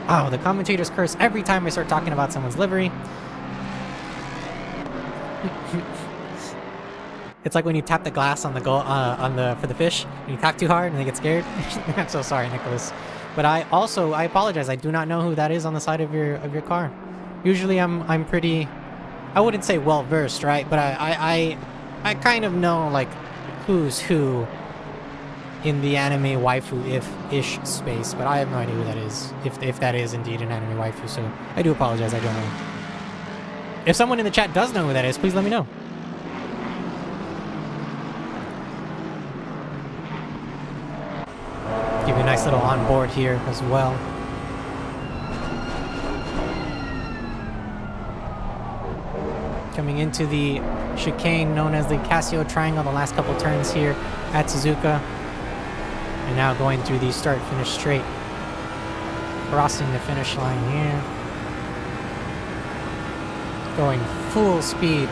Oh, the commentators curse every time I start talking about someone's livery. It's like when you tap the glass on the goal for the fish, and you tap too hard and they get scared. I'm so sorry, Nicholas. But I apologize. I do not know who that is on the side of your car. Usually I'm pretty, I wouldn't say well versed, right? But I kind of know like who's who in the anime waifu-ish space, but I have no idea who that is, if that is indeed an anime waifu, so I do apologize, I don't know. If someone in the chat does know who that is, please let me know. Give you a nice little onboard here as well. Coming into the chicane known as the Casio Triangle, the last couple turns here at Suzuka. And now going through the start-finish straight. Crossing the finish line here. Going full speed.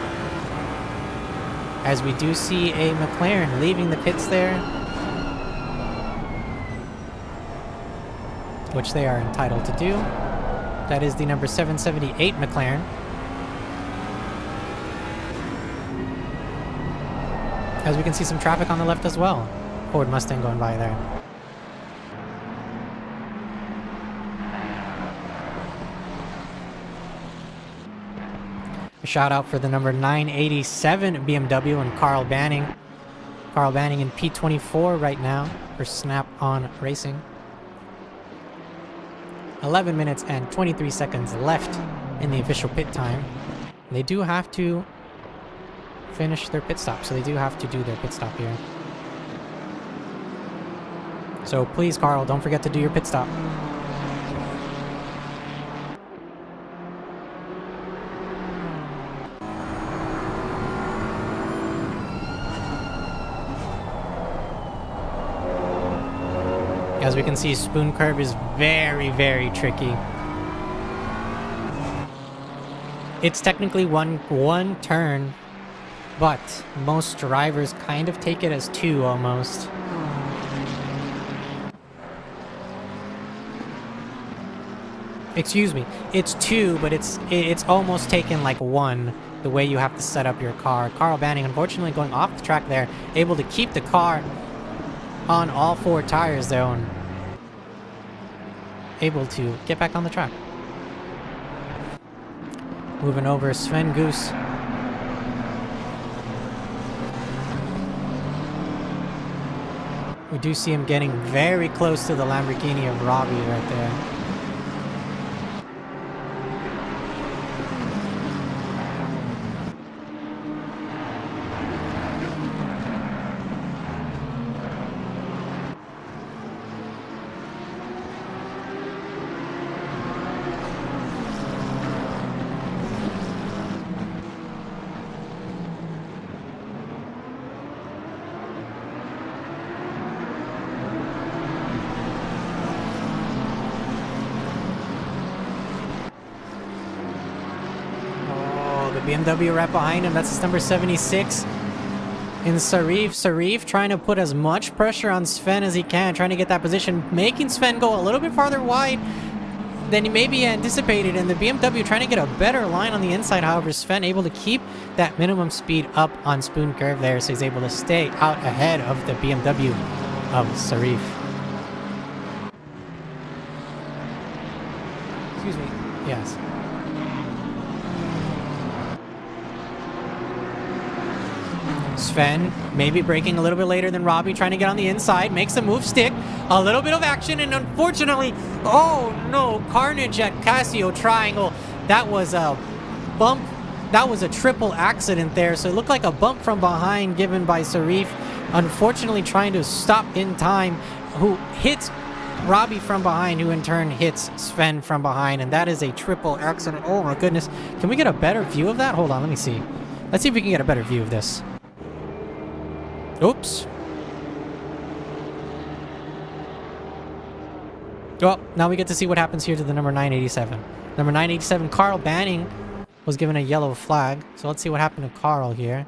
As we do see a McLaren leaving the pits there. Which they are entitled to do. That is the number 778 McLaren. As we can see some traffic on the left as well. Ford Mustang going by there. A shout out for the number 987 BMW and Carl Banning. Carl Banning in P24 right now for Snap-on Racing. 11 minutes and 23 seconds left in the official pit time. They do have to finish their pit stop, so they do have to do their pit stop here. So please, Carl, don't forget to do your pit stop. As we can see, spoon curve is very, very tricky. It's technically one turn, but most drivers kind of take it as two almost. Excuse me, it's two, but it's almost taken like one, the way you have to set up your car. Carl Banning, unfortunately, going off the track there, able to keep the car on all four tires though, and able to get back on the track. Moving over, Sven Goose. We do see him getting very close to the Lamborghini of Robbie right there. BMW right behind him. That's number 76. In Sarif. Sarif trying to put as much pressure on Sven as he can, trying to get that position, making Sven go a little bit farther wide than he maybe anticipated, and the BMW trying to get a better line on the inside. However, Sven able to keep that minimum speed up on Spoon Curve there, so he's able to stay out ahead of the BMW of Sarif. Excuse me. Yes. Sven maybe braking a little bit later than Robbie, trying to get on the inside, makes the move stick, a little bit of action, and unfortunately, oh no, carnage at Casio Triangle. That was a bump, that was a triple accident there, so it looked like a bump from behind given by Sarif, unfortunately trying to stop in time, who hits Robbie from behind, who in turn hits Sven from behind, and that is a triple accident. Oh my goodness, can we get a better view of that? Hold on, let me see. Let's see if we can get a better view of this. Oops. Well, now we get to see what happens here to the number 987. Number 987, Carl Banning, was given a yellow flag. So let's see what happened to Carl here.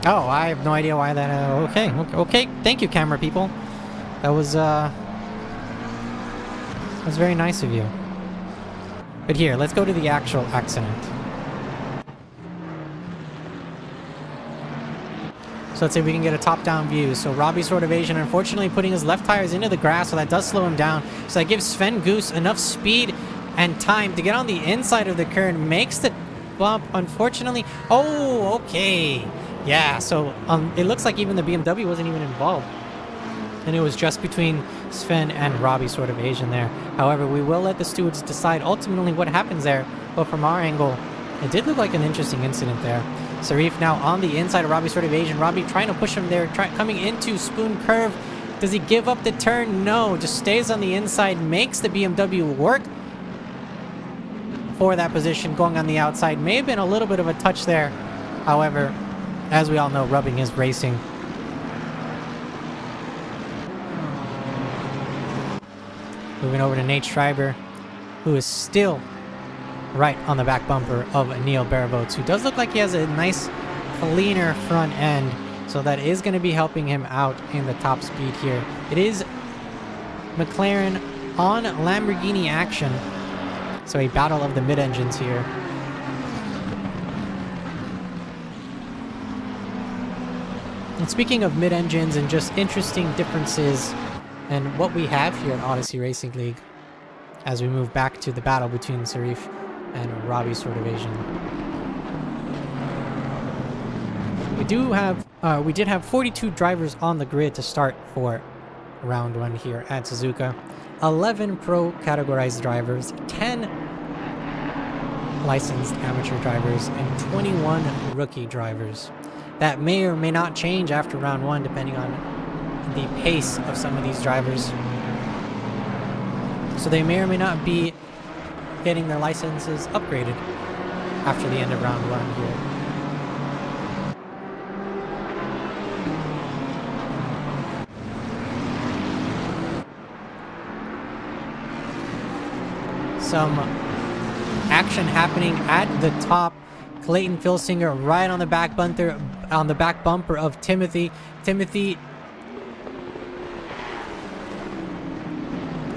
Oh, I have no idea why that... Okay. Thank you, camera people. That was very nice of you. But here, let's go to the actual accident. So let's see if we can get a top-down view. So Robbie Sword Evasion, unfortunately, putting his left tires into the grass, so that does slow him down. So that gives Sven Goose enough speed and time to get on the inside of the curve, makes the bump, unfortunately. Oh, okay. Yeah, so it looks like even the BMW wasn't even involved. And it was just between Sven and Robbie Sword of Asian there. However, we will let the stewards decide ultimately what happens there. But from our angle, it did look like an interesting incident there. Sarif now on the inside of Robbie Sword of Asian. Robbie trying to push him there, coming into Spoon Curve. Does he give up the turn? No, just stays on the inside, makes the BMW work for that position, going on the outside. May have been a little bit of a touch there. However, as we all know, rubbing is racing. Moving over to Nate Schreiber, who is still right on the back bumper of Neil Baravots, who does look like he has a nice, cleaner front end, so that is going to be helping him out in the top speed here. It is McLaren on Lamborghini action, so a battle of the mid-engines here. And speaking of mid-engines and just interesting differences and what we have here at Odyssey Racing League as we move back to the battle between Sarif and Robbie Sword Evasion. We did have 42 drivers on the grid to start for round one here at Suzuka. 11 pro categorized drivers, 10 licensed amateur drivers, and 21 rookie drivers. That may or may not change after round one, depending on the pace of some of these drivers. So they may or may not be getting their licenses upgraded after the end of round one here. Some action happening at the top. Clayton Filsinger right on the back bumper of Timothy. Timothy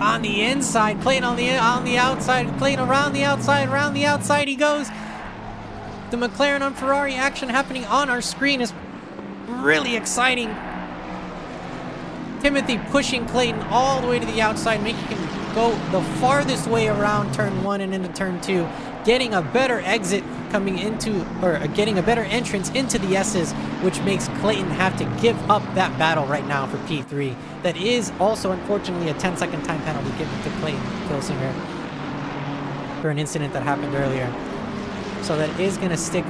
on the inside, Clayton on the outside, Clayton around the outside he goes. The McLaren on Ferrari action happening on our screen is really exciting. Timothy pushing Clayton all the way to the outside, making him go the farthest way around turn one and into turn two, getting a better exit coming into, or getting a better entrance into the S's, which makes Clayton have to give up that battle right now for P3. That is also, unfortunately, a 10-second time penalty given to Clayton Filsinger for an incident that happened earlier. So that is going to stick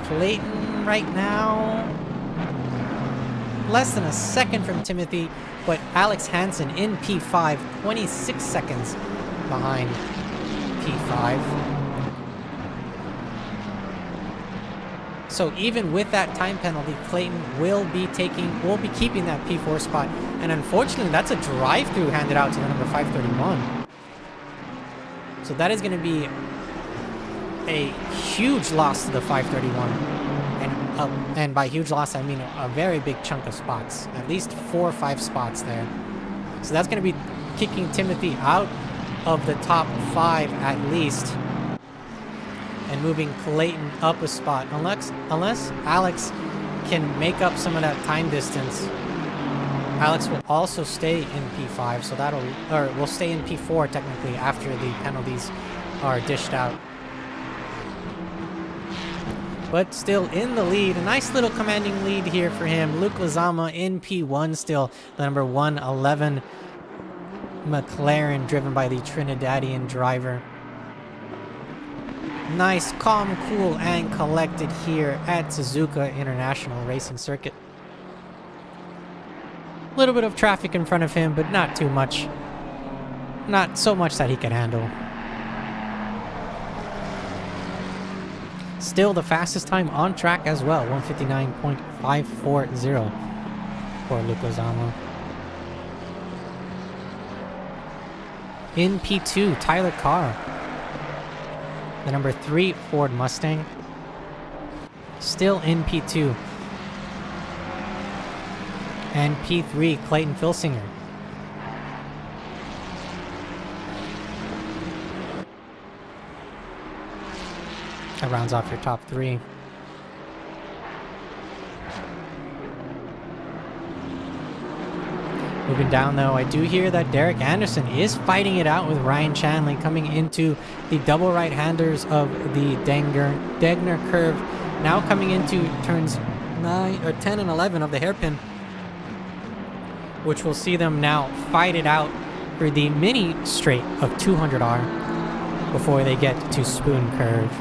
Clayton right now less than a second from Timothy, but Alex Hansen in P5, 26 seconds behind P5. So even with that time penalty, Clayton will be keeping that P4 spot. And unfortunately, that's a drive-through handed out to the number 531. So that is going to be a huge loss to the 531. And by huge loss, I mean a very big chunk of spots. At least 4 or 5 spots there. So that's going to be kicking Timothy out of the top 5 at least. And moving Clayton up a spot. Unless Alex can make up some of that time distance. Alex will also stay in P5, so will stay in P4 technically after the penalties are dished out. But still in the lead. A nice little commanding lead here for him. Luke Lizama in P1 still. The number 111 McLaren driven by the Trinidadian driver. Nice, calm, cool, and collected here at Suzuka International Racing Circuit. A little bit of traffic in front of him, but not too much. Not so much that he can handle. Still the fastest time on track as well, 1:59.540 for Luke Lozano. In P2, Tyler Carr. The number 3 Ford Mustang. Still in P2. And P3, Clayton Filsinger. That rounds off your top 3. Moving down though, I do hear that Derek Anderson is fighting it out with Ryan Chanley coming into the double right-handers of the Degner curve. Now coming into turns 10 and 11 of the hairpin, which will see them now fight it out for the mini straight of 200R before they get to Spoon Curve.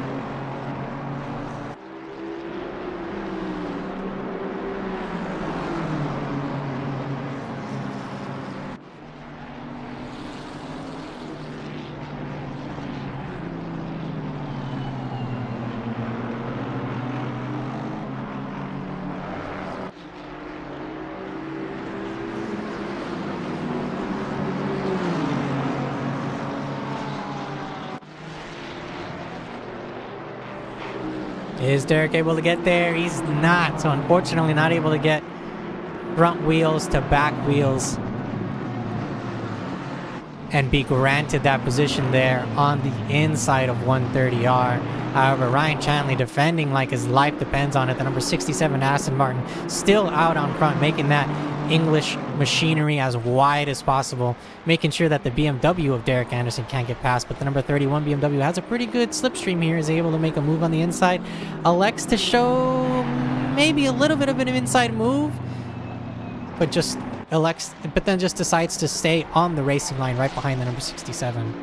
Is Derek able to get there? He's not, so unfortunately not able to get front wheels to back wheels and be granted that position there on the inside of 130R. However, Ryan Chanley defending like his life depends on it. The number 67 Aston Martin still out on front, making that English machinery as wide as possible, making sure that the BMW of Derek Anderson can't get past. But the number 31 BMW has a pretty good slipstream here, is able to make a move on the inside, elects to show maybe a little bit of an inside move, but then just decides to stay on the racing line right behind the number 67.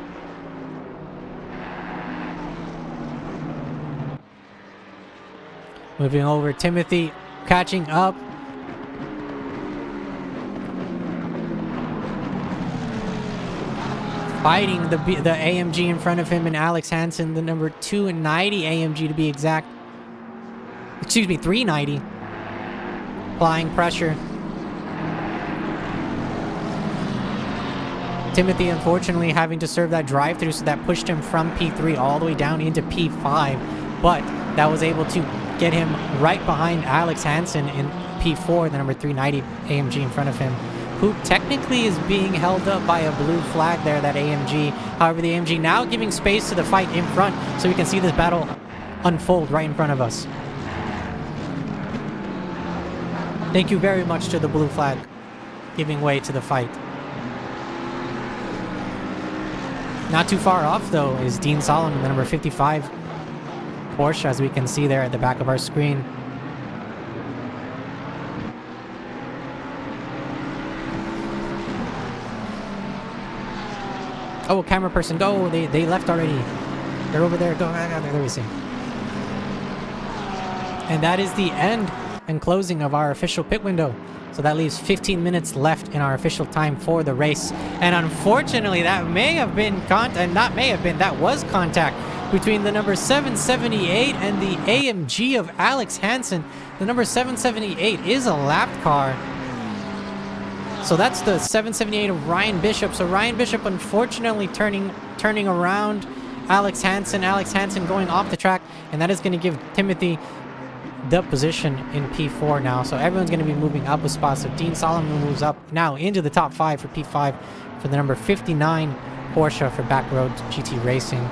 Moving over, Timothy catching up. Fighting the AMG in front of him and Alex Hansen, the number 290 AMG to be exact. Excuse me, 390. Applying pressure. Timothy, unfortunately, having to serve that drive-through, so that pushed him from P3 all the way down into P5. But that was able to get him right behind Alex Hansen in P4, the number 390 AMG in front of him, who technically is being held up by a blue flag there, that AMG. However, the AMG now giving space to the fight in front, so we can see this battle unfold right in front of us. Thank you very much to the blue flag giving way to the fight. Not too far off, though, is Dean Solomon, the number 55 Porsche, as we can see there at the back of our screen. Oh, camera person, go! They left already. They're over there. Go. There we see. And that is the end and closing of our official pit window. So that leaves 15 minutes left in our official time for the race. And unfortunately, that may have been that was contact between the number 778 and the AMG of Alex Hansen. The number 778 is a lapped car. So that's the 778 of Ryan Bishop. So Ryan Bishop unfortunately turning around Alex Hansen. Alex Hansen going off the track, and that is going to give Timothy the position in P4 now. So everyone's going to be moving up a spot. So Dean Solomon moves up now into the top 5 for P5 for the number 59 Porsche for Backroad GT Racing.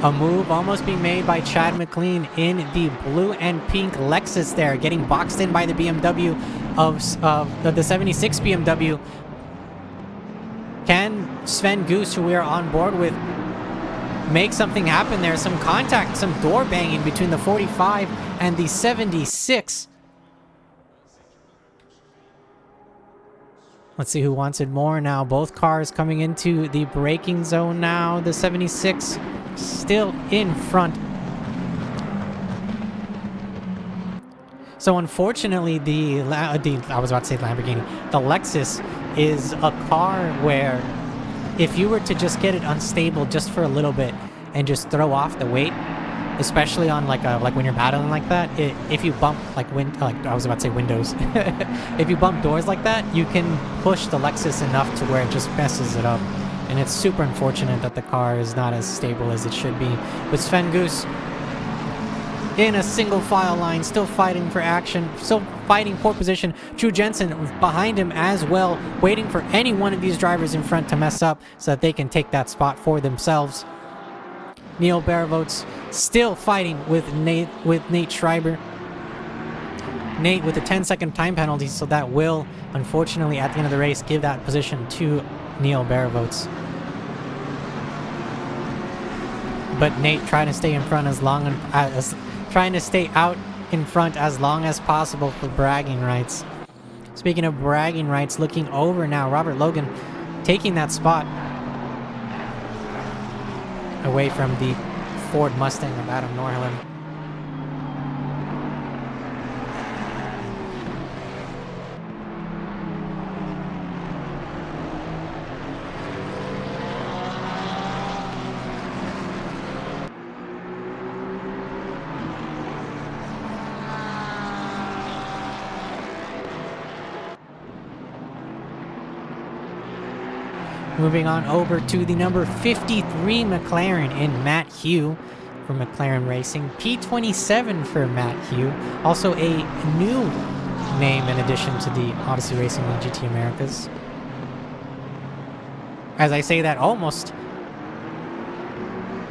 A move almost being made by Chad McLean in the blue and pink Lexus there, getting boxed in by the BMW of the 76 BMW. Can Sven Goose, who we are on board with, make something happen there? Some contact, some door banging between the 45 and the 76. Let's see who wants it more now. Both cars coming into the braking zone now. The 76 still in front. So unfortunately, I was about to say Lamborghini. The Lexus is a car where if you were to just get it unstable just for a little bit and just throw off the weight, especially on like when you're battling like that, if you bump windows, if you bump doors like that, you can push the Lexus enough to where it just messes it up. And it's super unfortunate that the car is not as stable as it should be. But Sven Goose in a single file line, still fighting for action, still fighting for position. Drew Jensen behind him as well, waiting for any one of these drivers in front to mess up so that they can take that spot for themselves. Neil Baravotes still fighting with Nate Schreiber. Nate with a 10-second time penalty, so that will, unfortunately, at the end of the race, give that position to Neil Baravotes. But Nate trying to stay in front trying to stay out in front as long as possible for bragging rights. Speaking of bragging rights, looking over now, Robert Logan taking that spot away from the Ford Mustang of Adam Norhelim. Moving on over to the number 53 McLaren in Matt Hugh for McLaren Racing. P27 for Matt Hugh. Also a new name in addition to the Odyssey Racing League GT Americas. As I say that, almost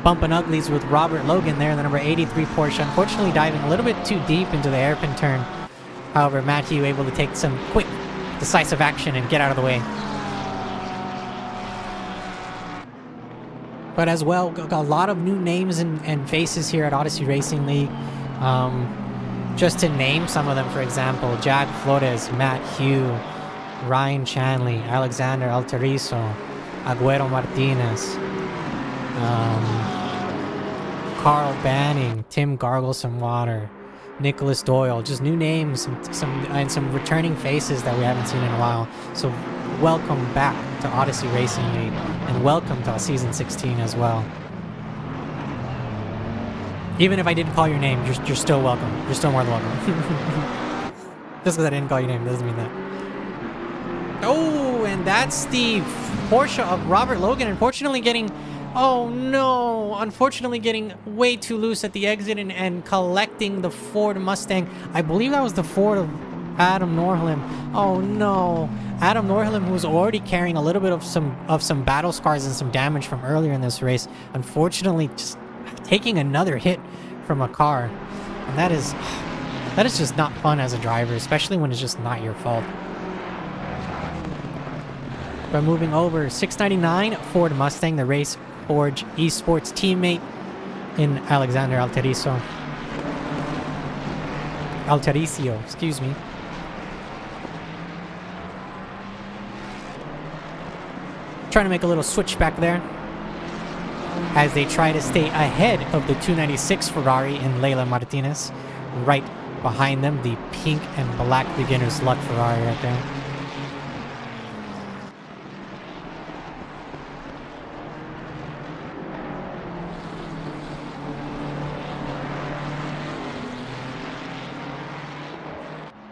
bumping uglies with Robert Logan there, the number 83 Porsche. Unfortunately diving a little bit too deep into the hairpin turn. However, Matt Hugh able to take some quick, decisive action and get out of the way. But as well, got a lot of new names and faces here at Odyssey Racing League. Just to name some of them, for example, Jack Flores, Matt Hugh, Ryan Chanley, Alexander Alterizo, Agüero Martinez, Carl Banning, Tim Gargle Some Water, Nicholas Doyle. Just new names, some returning faces that we haven't seen in a while. So welcome back to Odyssey Racing League, and welcome to Season 16 as well. Even if I didn't call your name, you're still welcome. You're still more than welcome. Just because I didn't call your name doesn't mean that. Oh, and that's the Porsche of Robert Logan, unfortunately getting... Oh no! Unfortunately getting way too loose at the exit and collecting the Ford Mustang. I believe that was the Ford of Adam Norhelim. Oh no! Adam Norhelim, who was already carrying a little bit of some battle scars and some damage from earlier in this race, unfortunately just taking another hit from a car. And that is just not fun as a driver, especially when it's just not your fault. But moving over, 699 Ford Mustang, the Race Forge Esports teammate in Alexander Altericio, excuse me. Trying to make a little switch back there as they try to stay ahead of the 296 Ferrari and Leila Martinez. Right behind them, the pink and black beginner's luck Ferrari right there.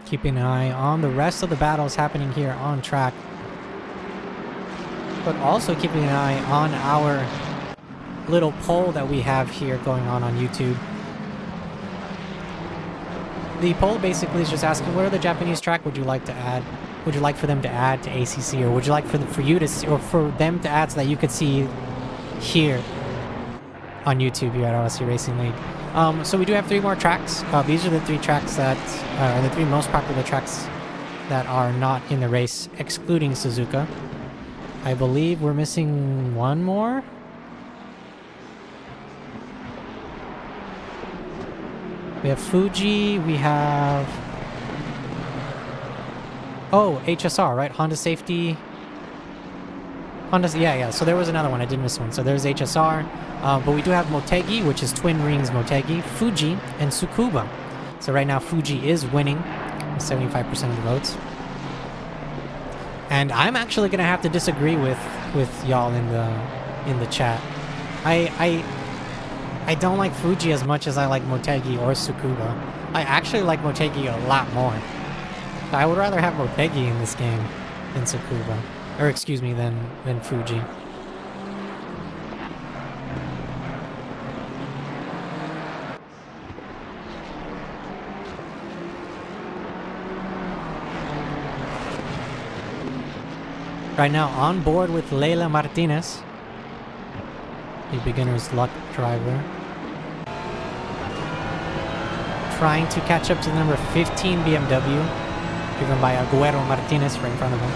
Keeping an eye on the rest of the battles happening here on track, but also keeping an eye on our little poll that we have here going on YouTube. The poll basically is just asking, what are the Japanese track would you like to add? Would you like for them to add to ACC, or would you like for you to see, or for them to add so that you could see here on YouTube here at Odyssey Racing League? So we do have 3 more tracks. These are the 3 tracks that are the 3 most popular tracks that are not in the race, excluding Suzuka. I believe we're missing 1 more. We have Fuji, we have... Oh, HSR, right? Honda Safety... Yeah, so there was another one, I did miss one. So there's HSR, but we do have Motegi, which is Twin Rings Motegi, Fuji, and Tsukuba. So right now Fuji is winning with 75% of the votes. And I'm actually gonna have to disagree with y'all in the chat. I don't like Fuji as much as I like Motegi or Tsukuba. I actually like Motegi a lot more. I would rather have Motegi in this game than Tsukuba. Or excuse me, than Fuji. Right now on board with Leila Martinez, the beginner's luck driver. Trying to catch up to the number 15 BMW, driven by Agüero Martinez right in front of him.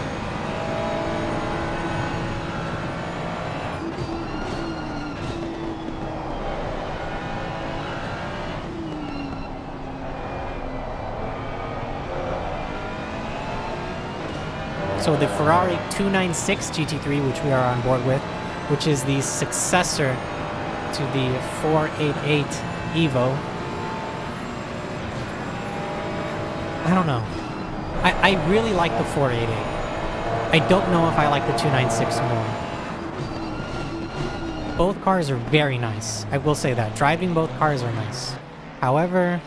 So the Ferrari 296 GT3, which we are on board with, which is the successor to the 488 Evo. I don't know. I really like the 488. I don't know if I like the 296 more. Both cars are very nice. I will say that. Driving both cars are nice. However,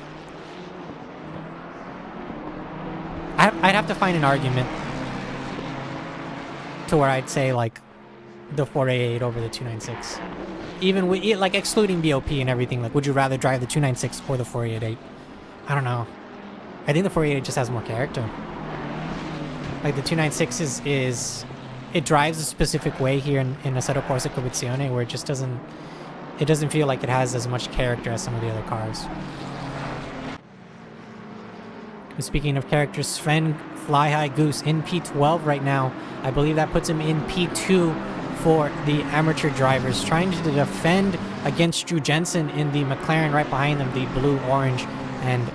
I'd have to find an argument to where I'd say like the 488 over the 296. Even with, like, excluding BOP and everything, like, would you rather drive the 296 or the 488? I don't know. I think the 488 just has more character. Like, the 296 is it drives a specific way here in Assetto Corsa Competizione, where it just doesn't feel like it has as much character as some of the other cars. Speaking of characters, Sven Fly High Goose in P12 right now. I believe that puts him in P2 for the amateur drivers, trying to defend against Drew Jensen in the McLaren right behind them, the blue-orange and...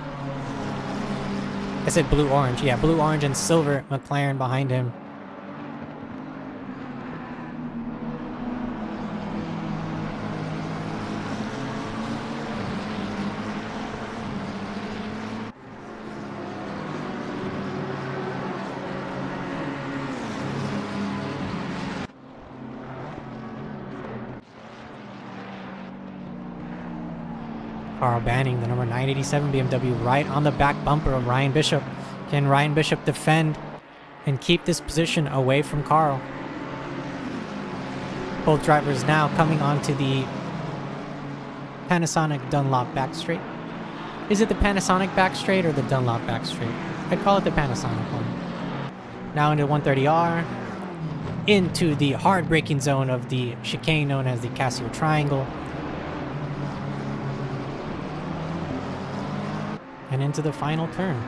I said blue-orange. Yeah, blue-orange and silver McLaren behind him. Carl Banning, the number 987 BMW, right on the back bumper of Ryan Bishop. Can Ryan Bishop defend and keep this position away from Carl? Both drivers now coming onto the Panasonic Dunlop back straight. Is it the Panasonic back straight or the Dunlop back straight? I'd call it the Panasonic one. Now into 130R, into the hard braking zone of the chicane known as the Casio Triangle. And into the final turn.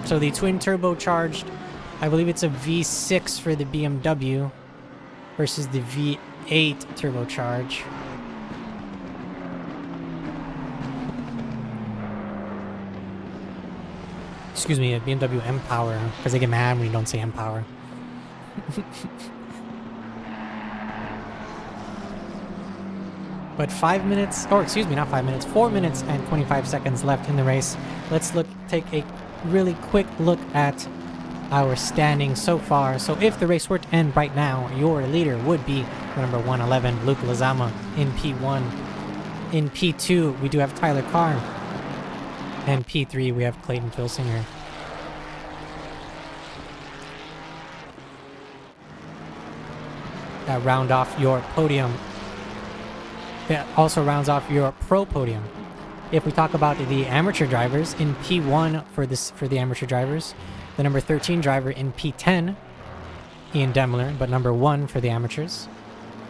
So the twin turbocharged, I believe it's a V6 for the BMW. versus the V8 turbocharge. Excuse me, a BMW M-Power, because they get mad when you don't say M-Power. But 5 minutes, or excuse me, not 5 minutes, 4 minutes and 25 seconds left in the race. Let's take a really quick look at our standings so far. So if the race were to end right now, your leader would be number 111, Luke Lizama in P1. In P2, we do have Tyler Carr. And P3, we have Clayton Filsinger. That round off your podium. That also rounds off your pro podium. If we talk about the amateur drivers, in P1 for the amateur drivers, the number 13 driver in P10, Ian Demler, but number 1 for the amateurs.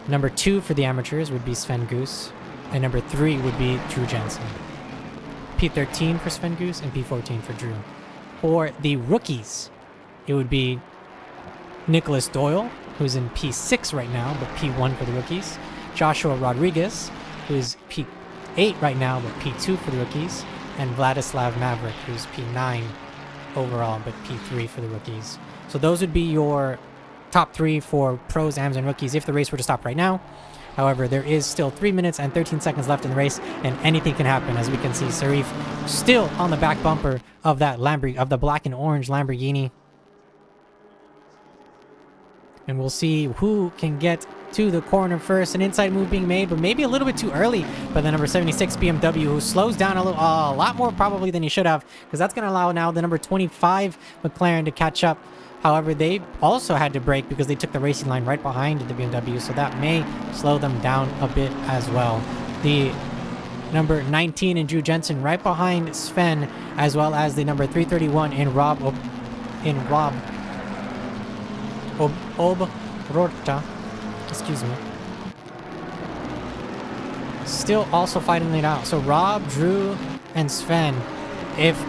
Number 2 for the amateurs would be Sven Goose, and number 3 would be Drew Jensen. P13 for Sven Goose and P14 for Drew. For the rookies, it would be Nicholas Doyle, who's in P6 right now, but P1 for the rookies. Joshua Rodriguez, who's P8 right now, but P2 for the rookies. And Vladislav Maverick, who's P9 overall, but P3 for the rookies. So those would be your top 3 for pros, AMs, and rookies if the race were to stop right now. However, there is still 3 minutes and 13 seconds left in the race, and anything can happen. As we can see, Sarif still on the back bumper of that of the black and orange Lamborghini. And we'll see who can get to the corner first. An inside move being made, but maybe a little bit too early by the number 76 BMW, who slows down a lot more probably than he should have, because that's going to allow now the number 25 McLaren to catch up. However, they also had to brake because they took the racing line right behind the BMW, so that may slow them down a bit as well. The number 19 in Drew Jensen right behind Sven, as well as the number 331 in Rob Obrota. Excuse me. Still also fighting it out. So Rob, Drew, and Sven. If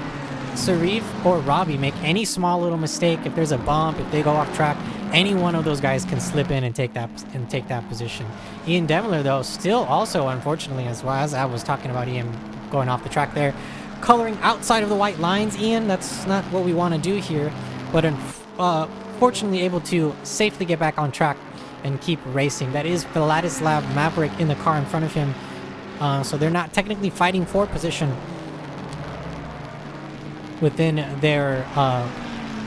Sarif or Robbie make any small little mistake, if there's a bump, if they go off track, any one of those guys can slip in and take that position. Ian Demler, though, still also, unfortunately, as well as I was talking about Ian going off the track there, coloring outside of the white lines. Ian, that's not what we want to do here, but fortunately able to safely get back on track and keep racing. That is Vladislav Maverick in the car in front of him, so they're not technically fighting for position within their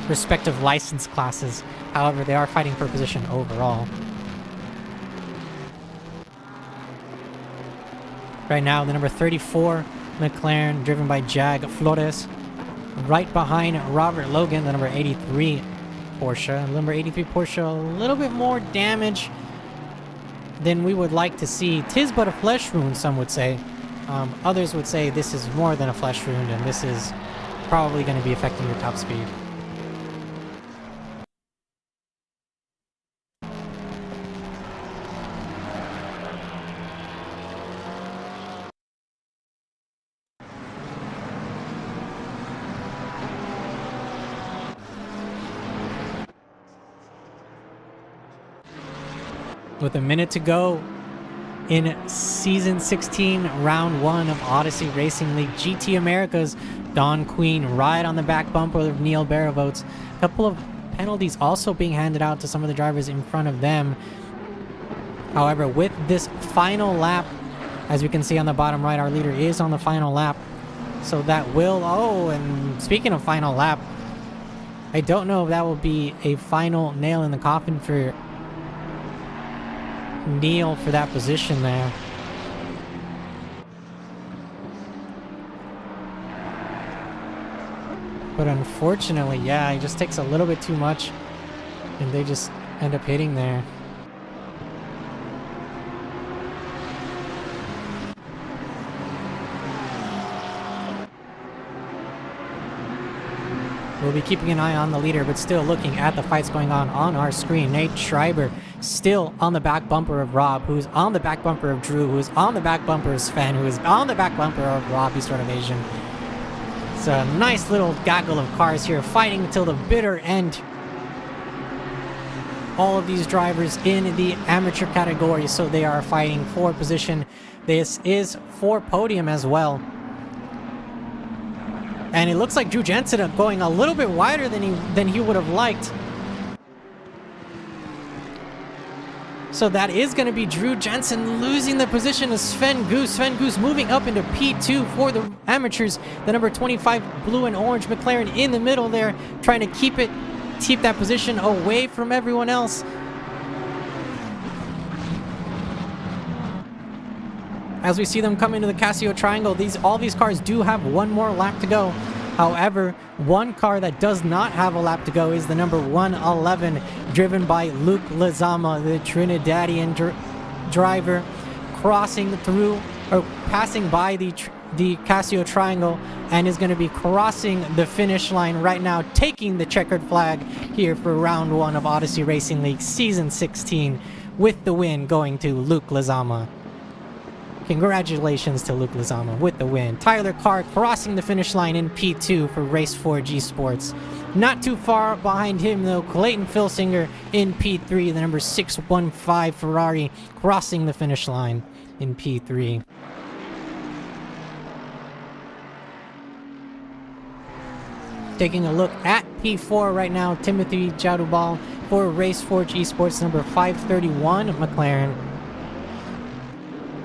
respective license classes. However, they are fighting for position overall. Right now, the number 34 McLaren, driven by Jag Flores, right behind Robert Logan, the number 83 Porsche. Number 83 Porsche, a little bit more damage than we would like to see. 'Tis but a flesh wound, some would say. Others would say this is more than a flesh wound, and this is probably going to be affecting your top speed. With a minute to go in Season 16, Round 1 of Odyssey Racing League, GT America's Don Queen right on the back bumper of Neil Baravotes. A couple of penalties also being handed out to some of the drivers in front of them. However, with this final lap, as we can see on the bottom right, our leader is on the final lap. So that will... Oh, and speaking of final lap, I don't know if that will be a final nail in the coffin for Neil for that position there. But unfortunately, yeah, he just takes a little bit too much and they just end up hitting there. We'll be keeping an eye on the leader, but still looking at the fights going on our screen. Nate Schreiber still on the back bumper of Rob, who's on the back bumper of Drew, who's on the back bumper of Sven, who is on the back bumper of Rob. He's sort of Asian. It's a nice little gaggle of cars here fighting till the bitter end. all of these drivers in the amateur category, so they are fighting for position. This is for podium as well. And it looks like Drew Jensen going a little bit wider than he would have liked. So that is going to be Drew Jensen losing the position to Sven Goose. Sven Goose moving up into P2 for the amateurs. The number 25 blue and orange McLaren in the middle there, trying to keep that position away from everyone else. As we see them come into the Casio Triangle, all these cars do have one more lap to go. However, one car that does not have a lap to go is the number 111, driven by Luke Lezama, the Trinidadian driver, crossing through or passing by the Casio Triangle, and is going to be crossing the finish line right now, taking the checkered flag here for round 1 of Odyssey Racing League Season 16, with the win going to Luke Lezama. Congratulations to Luke Lezama with the win. Tyler Carr crossing the finish line in P2 for Race 4 G Sports. Not too far behind him, though, Clayton Filsinger in P3, the number 615 Ferrari, crossing the finish line in P3. Taking a look at P4 right now, Timothy Jadubal for Race 4 G Sports, number 531 McLaren.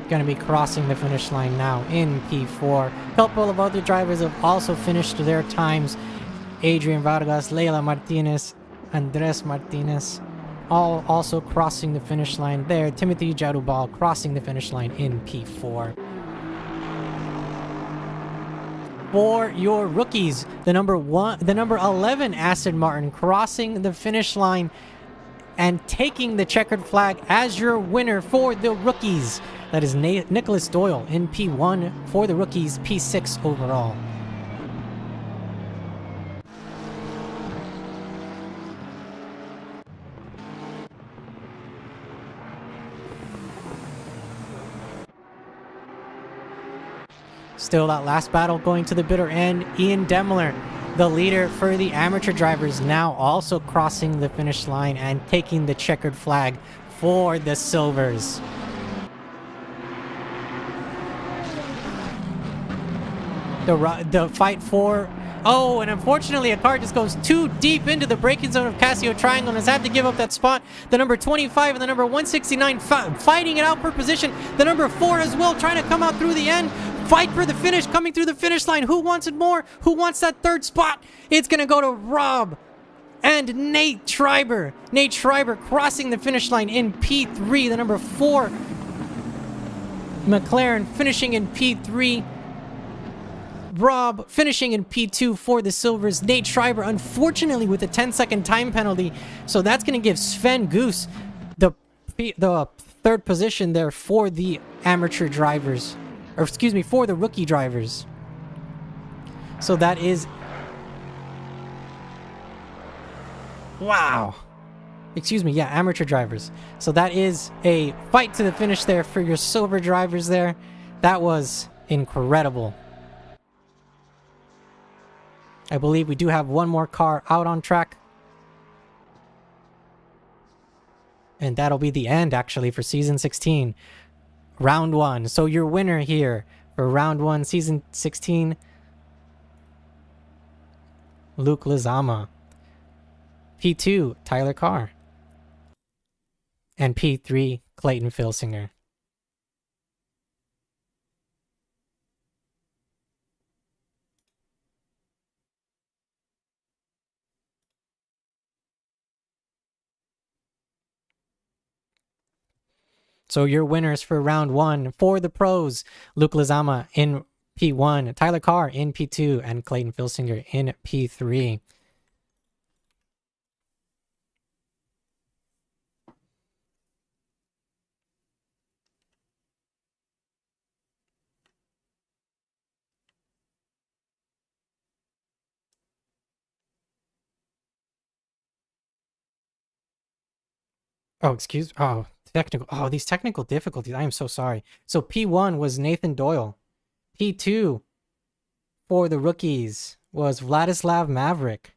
Going to be crossing the finish line now in P4. A couple of other drivers have also finished their times. Adrian Vargas, Leila Martinez, Andres Martinez, all also crossing the finish line there. Timothy Jadubal crossing the finish line in P4. For your rookies, the number 11 Aston Martin crossing the finish line and taking the checkered flag as your winner for the rookies. That is Nicholas Doyle in P1 for the rookies, P6 overall. Still that last battle going to the bitter end. Ian Demler, the leader for the amateur drivers, now also crossing the finish line and taking the checkered flag for the Silvers. The fight for... Oh, and unfortunately a car just goes too deep into the braking zone of Casio Triangle and has had to give up that spot. The number 25 and the number 169 fighting it out for position. The number 4 as well, trying to come out through the end. Fight for the finish, coming through the finish line. Who wants it more? Who wants that third spot? It's going to go to Rob and Nate Schreiber. Nate Schreiber crossing the finish line in P3. The number 4 McLaren finishing in P3. Rob finishing in P2 for the Silvers. Nate Schreiber, unfortunately, with a 10-second time penalty. So that's going to give Sven Goose the third position there for the amateur drivers. Or, excuse me, for the rookie drivers. So that is... Wow. Excuse me, yeah, amateur drivers. So that is a fight to the finish there for your silver drivers there. That was incredible. I believe we do have one more car out on track. And that'll be the end, actually, for Season 16. Round 1. So your winner here for Round 1, Season 16, Luke Lezama. P2, Tyler Carr. And P3, Clayton Filsinger. So your winners for round 1 for the pros, Luke Lezama in P1, Tyler Carr in P2, and Clayton Filsinger in P3. Oh, excuse... Oh, technical... Oh, these technical difficulties. I am so sorry. So P1 was Nathan Doyle. P2 for the rookies was Vladislav Maverick.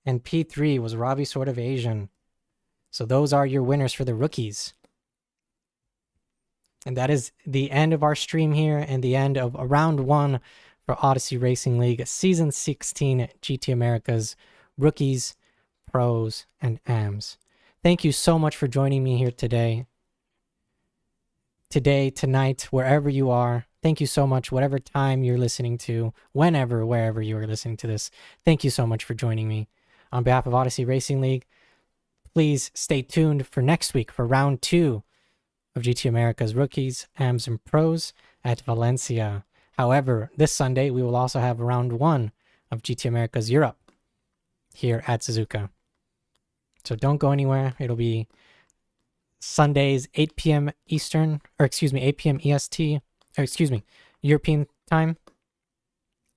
And P3 was Robbie Sort of Asian. So those are your winners for the rookies. And that is the end of our stream here and the end of round 1 for Odyssey Racing League Season 16 GT Americas Rookies, Pros, and AMs. Thank you so much for joining me here today. Tonight, wherever you are. Thank you so much, whatever time you're listening to, wherever you are listening to this. Thank you so much for joining me. On behalf of Odyssey Racing League, please stay tuned for next week for round 2 of GT America's Rookies, AMs, and Pros at Valencia. However, this Sunday, we will also have round 1 of GT America's Europe here at Suzuka. So don't go anywhere. It'll be Sundays, 8 p.m. Eastern, 8 p.m. EST, European time,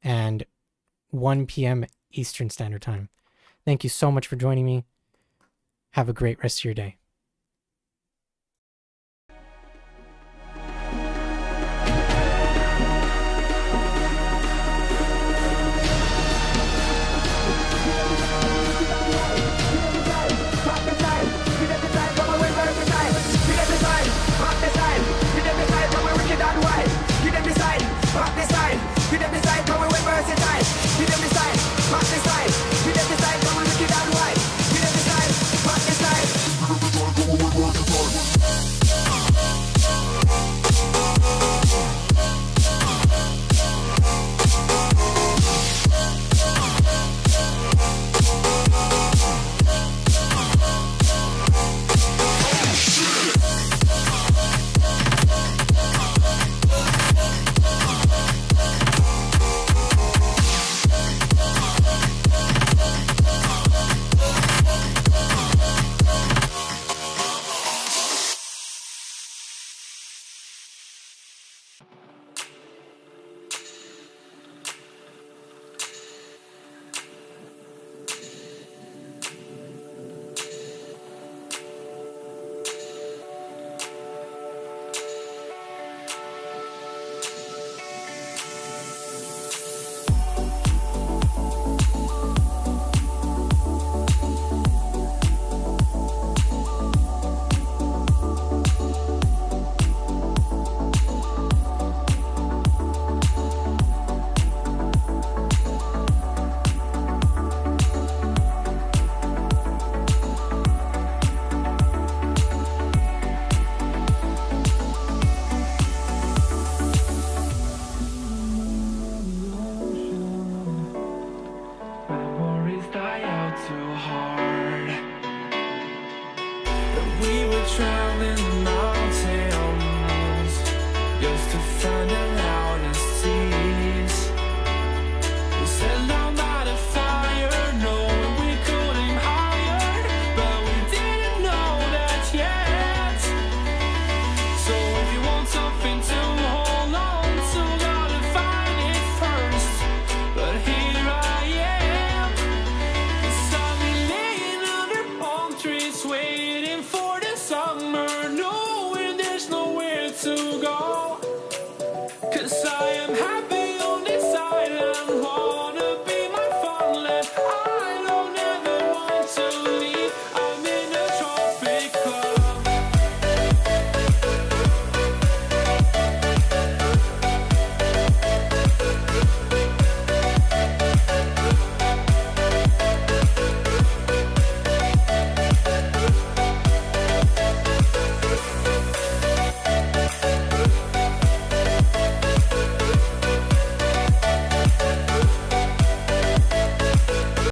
and 1 p.m. Eastern Standard Time. Thank you so much for joining me. Have a great rest of your day.